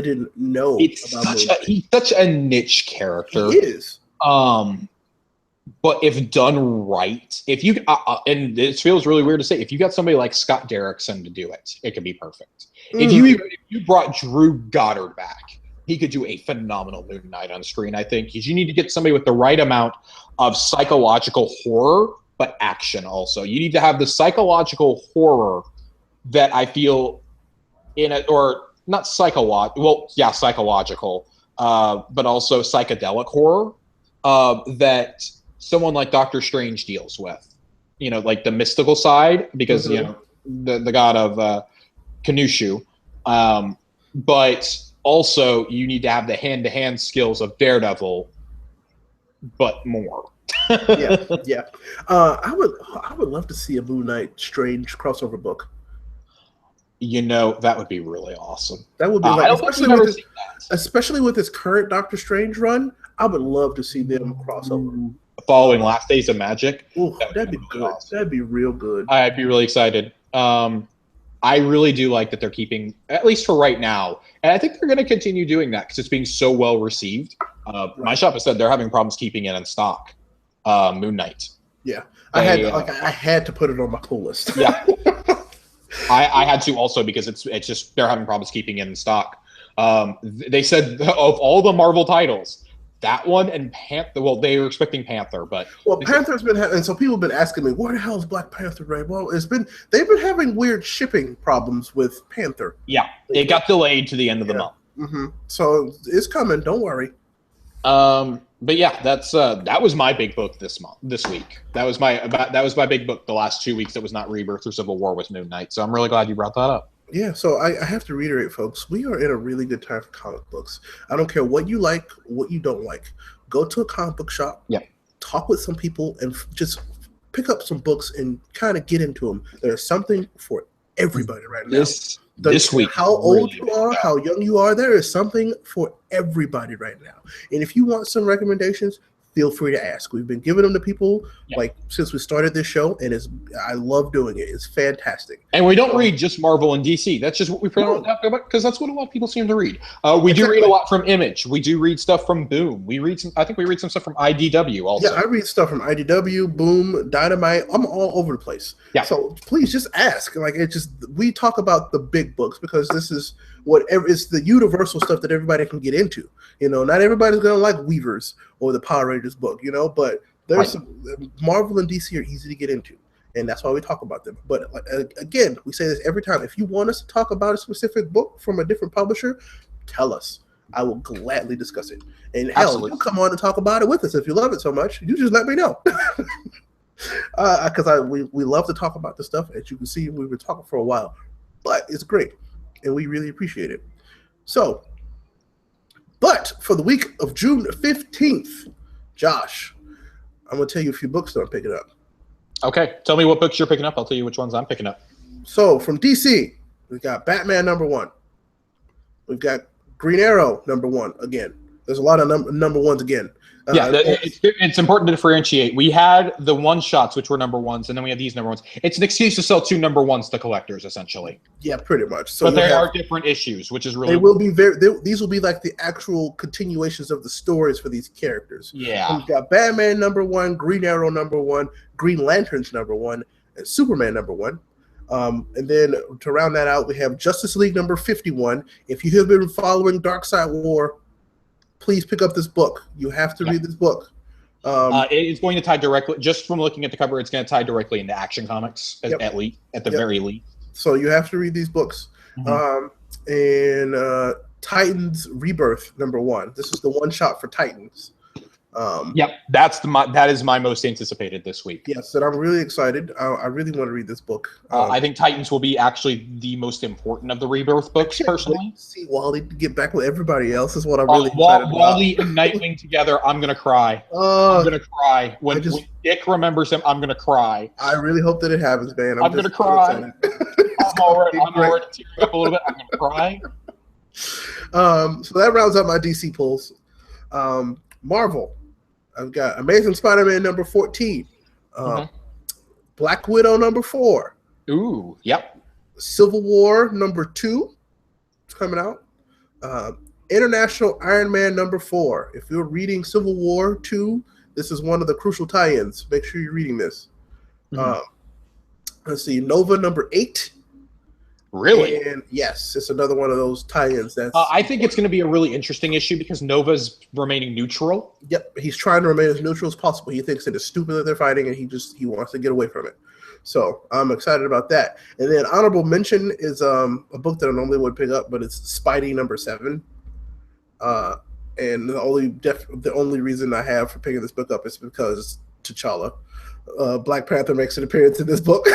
didn't know about Moon Knight. He's such a niche character. He is. But if done right, if you and it feels really weird to say, if you got somebody like Scott Derrickson to do it, it could be perfect. If you brought Drew Goddard back, he could do a phenomenal Moon Knight on screen, I think. You need to get somebody with the right amount of psychological horror, but action also. You need to have the psychological horror that I feel in it, or not psychological, well, yeah, psychological, but also psychedelic horror that someone like Doctor Strange deals with. Like the mystical side, because, the god of Kanushu. But also, you need to have the hand-to-hand skills of Daredevil, but more. yeah. I would love to see a Moon Knight Strange crossover book. That would be really awesome. That would be especially with his current Doctor Strange run. I would love to see them crossover. Following Last Days of Magic. Ooh, that'd be good. Awesome. That'd be real good. I'd be really excited. I really do like that they're keeping, at least for right now, and I think they're going to continue doing that because it's being so well received. My shop has said they're having problems keeping it in stock. Moon Knight. Yeah, They, I had to put it on my pull list. Yeah, I had to also because it's just they're having problems keeping it in stock. They said of all the Marvel titles, that one and Panther. Well, they were expecting Panther, but Well, Panther's been and so people have been asking me, where the hell is Black Panther, Ray? Well, they've been having weird shipping problems with Panther. yeah, it got delayed to the end of the month. Mm-hmm. So it's coming. Don't worry. But yeah, that was my big book this week. That was my big book the last 2 weeks. That was not Rebirth or Civil War with Moon Knight. So I'm really glad you brought that up. Yeah, so I have to reiterate, folks, we are in a really good time for comic books. I don't care what you like, what you don't like. Go to a comic book shop, talk with some people, and just pick up some books and kind of get into them. There's something for everybody right now. This week, how old you are, how young you are, there is something for everybody right now. And if you want some recommendations, feel free to ask. We've been giving them to people like since we started this show, and I love doing it. It's fantastic. And we don't read just Marvel and DC. That's just what we put on because that's what a lot of people seem to read. We do read a lot from Image. We do read stuff from Boom. I think we read some stuff from IDW also. Yeah, I read stuff from IDW, Boom, Dynamite. I'm all over the place. Yeah. So please just ask. Like we talk about the big books because this is it's the universal stuff that everybody can get into. You know, not everybody's gonna like Weavers or the Power Rangers book, you know, but there's some Marvel and DC are easy to get into, and that's why we talk about them. But again, we say this every time. If you want us to talk about a specific book from a different publisher, tell us. I will gladly discuss it. And hell, you come on and talk about it with us if you love it so much. You just let me know. Because we love to talk about this stuff. As you can see, we've been talking for a while, but it's great, and we really appreciate it. So. But for the week of June 15th, Josh, I'm going to tell you a few books that I'm picking up. Okay. Tell me what books you're picking up. I'll tell you which ones I'm picking up. So from DC, we've got Batman #1. We've got Green Arrow #1 again. There's a lot of number ones again. It's important to differentiate. We had the one-shots, which were #1s, and then we had these #1s. It's an excuse to sell 2 #1s to collectors, essentially. Yeah, pretty much. So but there are different issues, which is really. They will be these will be like the actual continuations of the stories for these characters. Yeah. So we've got Batman #1, Green Arrow #1, Green Lanterns #1, and Superman #1. And then to round that out, we have Justice League #51. If you have been following Darkseid War, please pick up this book. You have to read this book. It's going to tie directly, just from looking at the cover, it's going to tie directly into Action Comics, at the very least. So you have to read these books. And Titans Rebirth #1. This is the one shot for Titans. That is my most anticipated this week. Yes, and I'm really excited. I really want to read this book. I think Titans will be actually the most important of the Rebirth books, personally. See Wally get back with everybody else is what I'm really excited about. Wally and Nightwing together, I'm gonna cry. I'm gonna cry when Dick remembers him. I'm gonna cry. I really hope that it happens, man. I'm gonna cry. I'm already tearing up a little bit. I'm gonna cry. So that rounds up my DC pulls. Marvel. I've got Amazing Spider-Man #14, Black Widow #4. Ooh, yep. Civil War #2. It's coming out. International Iron Man #4. If you're reading Civil War 2, this is one of the crucial tie-ins. Make sure you're reading this. Let's see, Nova #8. Really? And yes, it's another one of those tie-ins. I think it's going to be a really interesting issue because Nova's remaining neutral. Yep, he's trying to remain as neutral as possible. He thinks it is stupid that they're fighting, and he wants to get away from it. So I'm excited about that. And then honorable mention is a book that I normally would pick up, but it's Spidey #7. And the only reason I have for picking this book up is because T'Challa. Black Panther makes an appearance in this book.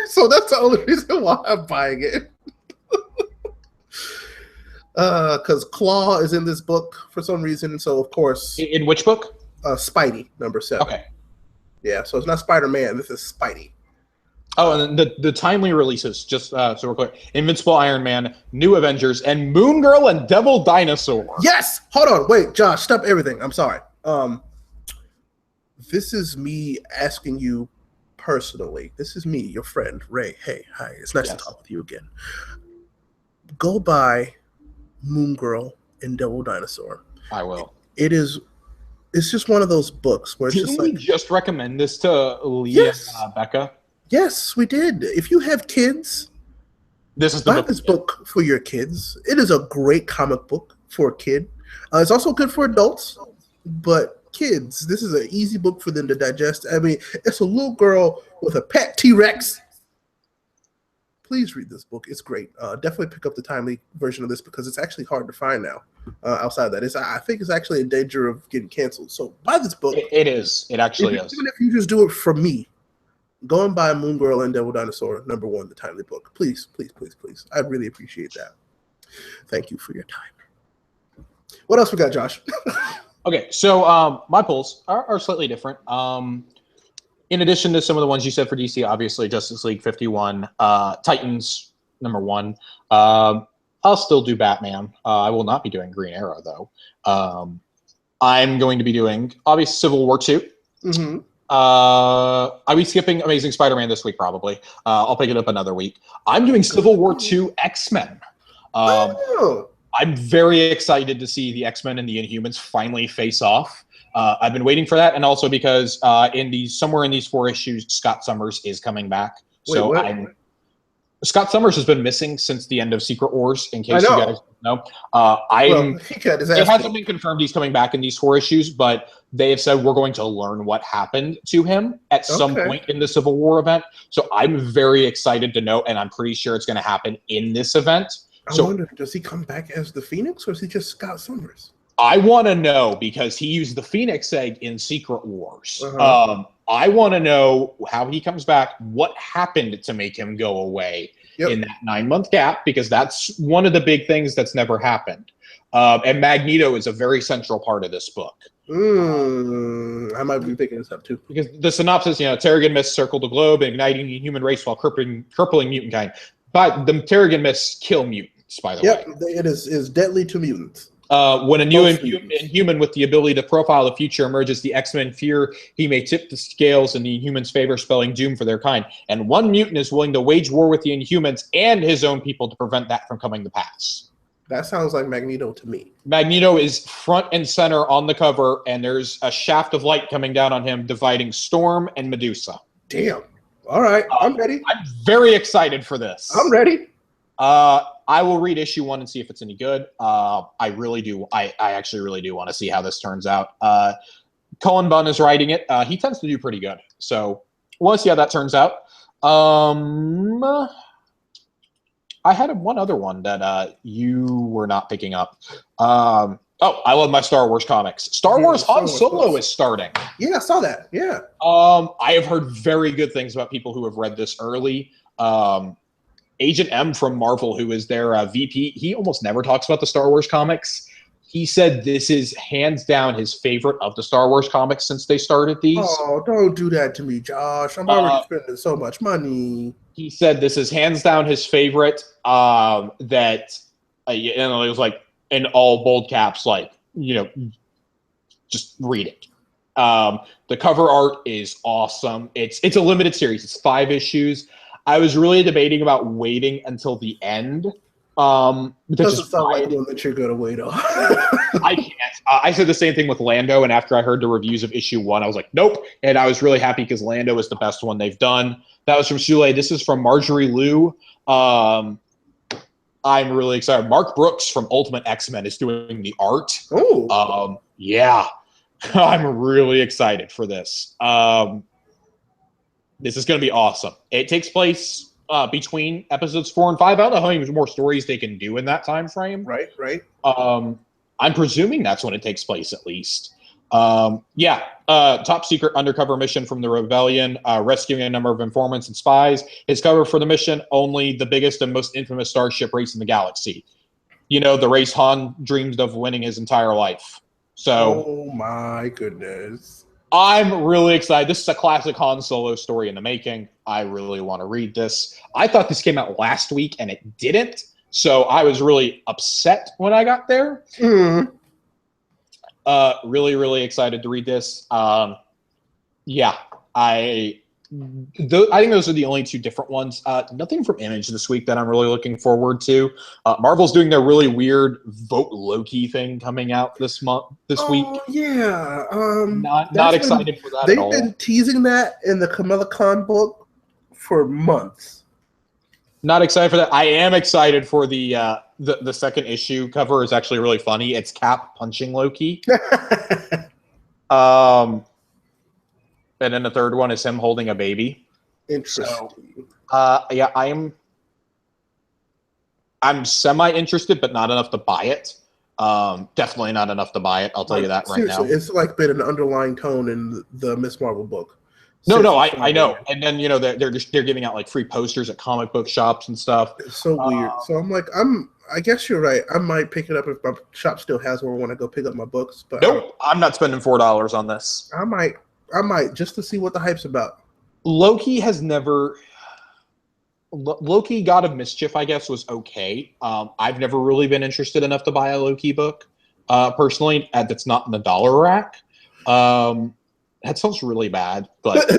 So that's the only reason why I'm buying it. Because Claw is in this book for some reason. So, of course. In which book? Spidey #7. Okay. Yeah, so it's not Spider-Man. This is Spidey. Oh, and then the timely releases, just so we're clear. Invincible Iron Man, New Avengers, and Moon Girl and Devil Dinosaur. Yes! Hold on. Wait, Josh, stop everything. I'm sorry. This is me asking you personally. This is me, your friend, Ray. Hey, hi. It's nice to talk with you again. Go buy Moon Girl and Devil Dinosaur. I will. It is it's just one of those books where it's Didn't just we like, just recommend this to Leah and Becca? Yes, we did. If you have kids, This is the buy book. this book for your kids. It is a great comic book for a kid. It's also good for adults, but kids, this is an easy book for them to digest. I mean, it's a little girl with a pet T-Rex. Please read this book. It's great. Definitely pick up the timely version of this because it's actually hard to find now. Outside of that, I think it's actually in danger of getting canceled. So buy this book. It is. It actually is. Even if you just do it for me, go and buy Moon Girl and Devil Dinosaur #1, the timely book. Please, please, please, please. I'd really appreciate that. Thank you for your time. What else we got, Josh? Okay, so my polls are slightly different. In addition to some of the ones you said for DC, obviously Justice League 51, Titans #1. I'll still do Batman. I will not be doing Green Arrow though. I'm going to be doing obviously Civil War 2. Mm-hmm. I'll be skipping Amazing Spider-Man this week probably. I'll pick it up another week. I'm doing Civil War 2 X-Men. I'm very excited to see the X-Men and the Inhumans finally face off. I've been waiting for that, and also because somewhere in these 4 issues, Scott Summers is coming back. Scott Summers has been missing since the end of Secret Wars. In case you guys don't know, it hasn't been confirmed he's coming back in these 4 issues, but they have said we're going to learn what happened to him at some point in the Civil War event. So I'm very excited to know, and I'm pretty sure it's going to happen in this event. I wonder, does he come back as the Phoenix, or is he just Scott Summers? I want to know because he used the Phoenix egg in Secret Wars. I want to know how he comes back, what happened to make him go away in that 9-month gap, because that's one of the big things that's never happened. And Magneto is a very central part of this book. I might be picking this up too. Because the synopsis, Terrigen Mists circle the globe, igniting the human race while crippling mutant kind. But the Terrigen Mists kill mutants, by the way. It is deadly to mutants. When a new Inhuman with the ability to profile the future emerges, the X-Men fear he may tip the scales in the Inhumans' favor, spelling doom for their kind. And one mutant is willing to wage war with the Inhumans and his own people to prevent that from coming to pass. That sounds like Magneto to me. Magneto is front and center on the cover, and there's a shaft of light coming down on him, dividing Storm and Medusa. Damn. All right, I'm ready. I'm very excited for this. I'm ready. I will read issue 1 and see if it's any good. I really do. I actually really do want to see how this turns out. Cullen Bunn is writing it. He tends to do pretty good. So we'll see how that turns out. I had one other one that you were not picking up. I love my Star Wars comics. Star Wars Han Solo is starting. Yeah, I saw that. Yeah. I have heard very good things about people who have read this early. Agent M from Marvel, who is their VP, he almost never talks about the Star Wars comics. He said this is hands down his favorite of the Star Wars comics since they started these. Oh, don't do that to me, Josh. I'm already spending so much money. He said this is hands down his favorite. It was like in all bold caps, just read it. The cover art is awesome. It's a limited series. It's 5 issues. I was really debating about waiting until the end. Doesn't sound like one that you're going to wait on. I can't. I said the same thing with Lando, and after I heard the reviews of issue 1, I was like, nope. And I was really happy because Lando is the best one they've done. That was from Shule. This is from Marjorie Liu. I'm really excited. Mark Brooks from Ultimate X-Men is doing the art. Oh. Yeah. I'm really excited for this. This is going to be awesome. It takes place between episodes 4 and 5. I don't know how many more stories they can do in that time frame. Right. I'm presuming that's when it takes place, at least. Top secret undercover mission from the Rebellion, rescuing a number of informants and spies. His cover for the mission, only the biggest and most infamous starship race in the galaxy. The race Han dreamed of winning his entire life. So, oh my goodness. I'm really excited. This is a classic Han Solo story in the making. I really want to read this. I thought this came out last week, and it didn't. So I was really upset when I got there. Really, really excited to read this. I I think those are the only two different ones. Nothing from Image this week that I'm really looking forward to. Marvel's doing their really weird Vote Loki thing coming out this week. Oh yeah, Not excited for that at all. They've been teasing that in the Kamala Khan book for months. Not excited for that. I am excited for the second issue cover. Is actually really funny. It's Cap punching Loki. And then the third one is him holding a baby. Interesting. So, yeah, I'm semi-interested, but not enough to buy it. Definitely not enough to buy it. I'll tell you that right now. It's like been an underlying tone in the Miss Marvel book. No, I know. And then they're giving out like free posters at comic book shops and stuff. It's so weird. So I'm like, I guess you're right. I might pick it up if my shop still has one when I go pick up my books. But nope, I'm not spending $4 on this. I might just to see what the hype's about. Loki God of Mischief, I guess, was okay. I've never really been interested enough to buy a Loki book, personally, that's not in the dollar rack. That sounds really bad, but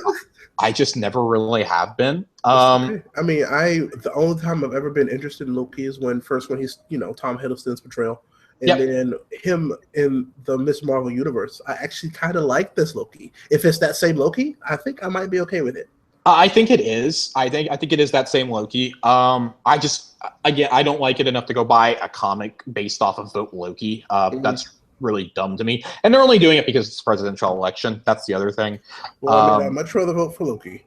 I just never really have been. I mean, the only time I've ever been interested in Loki is when he's, Tom Hiddleston's portrayal. And then him in the Miss Marvel universe. I actually kind of like this Loki. If it's that same Loki, I think I might be okay with it. I think it is. I think it is that same Loki. I don't like it enough to go buy a comic based off of Vote Loki. That's really dumb to me. And they're only doing it because it's a presidential election. That's the other thing. Well, I'd much rather vote for Loki.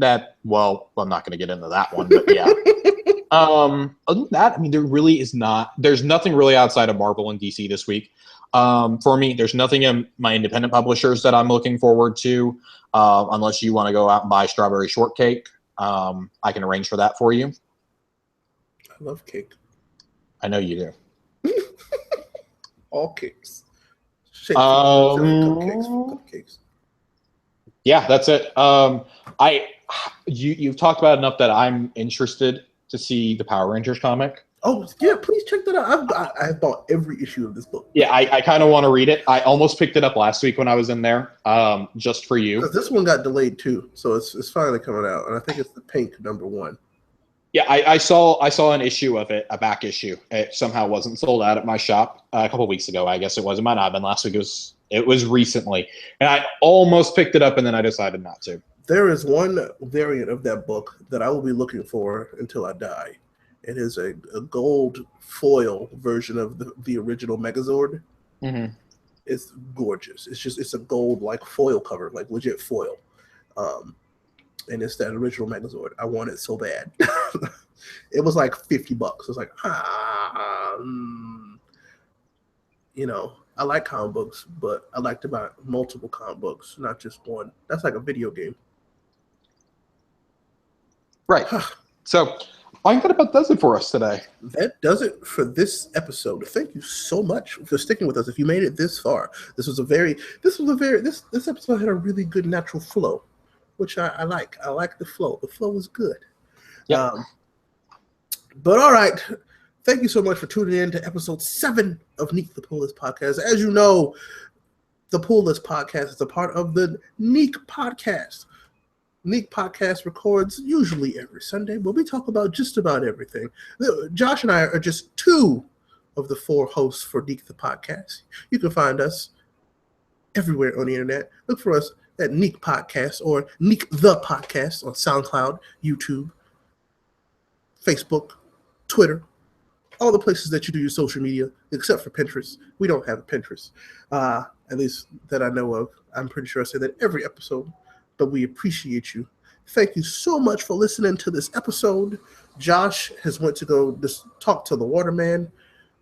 I'm not going to get into that one, but yeah. Other than that, I mean, there's nothing really outside of Marvel and DC this week. For me, there's nothing in my independent publishers that I'm looking forward to, unless you want to go out and buy Strawberry Shortcake. I can arrange for that for you. I love cake. I know you do. All cakes. Cupcakes. Yeah, that's it. You've talked about enough that I'm interested to see the Power Rangers comic. Oh yeah, please check that out. I've bought every issue of this book. Yeah, I kind of want to read it. I almost picked it up last week when I was in there, just for you. This one got delayed too, so it's finally coming out, and I think it's the pink #1. Yeah, I saw an issue of it, a back issue. It somehow wasn't sold out at my shop a couple weeks ago. I guess it was. It might not have been last week. It was recently, and I almost picked it up, and then I decided not to. There is one variant of that book that I will be looking for until I die. It is a gold foil version of the original Megazord. Mm-hmm. It's gorgeous. It's a gold like foil cover, like legit foil. And it's that original Megazord. I want it so bad. It was like $50. It was like, I like comic books, but I like to buy multiple comic books, not just one. That's like a video game. Right. So I think that about does it for us today. That does it for this episode. Thank you so much for sticking with us. If you made it this far, this episode had a really good natural flow, which I like. I like the flow. The flow was good. Yeah. But all right. Thank you so much for tuning in to episode 7 of Neek the Pull List Podcast. As you know, the Pull List Podcast is a part of the Neek Podcast. Neek Podcast records usually every Sunday, but we talk about just about everything. Josh and I are just 2 of the 4 hosts for Neek the Podcast. You can find us everywhere on the internet. Look for us at Neek Podcast or Neek the Podcast on SoundCloud, YouTube, Facebook, Twitter, all the places that you do your social media, except for Pinterest. We don't have a Pinterest, at least that I know of. I'm pretty sure I say that every episode, but we appreciate you. Thank you so much for listening to this episode. Josh has went to go just talk to the Waterman.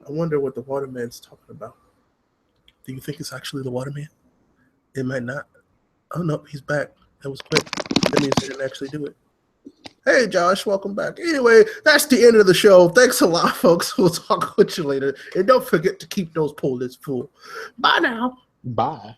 I wonder what the Waterman's talking about. Do you think it's actually the Waterman? It might not. Oh, no, he's back. That was quick. That means he didn't actually do it. Hey, Josh, welcome back. Anyway, that's the end of the show. Thanks a lot, folks. We'll talk with you later. And don't forget to keep those pull lists full. Bye now. Bye.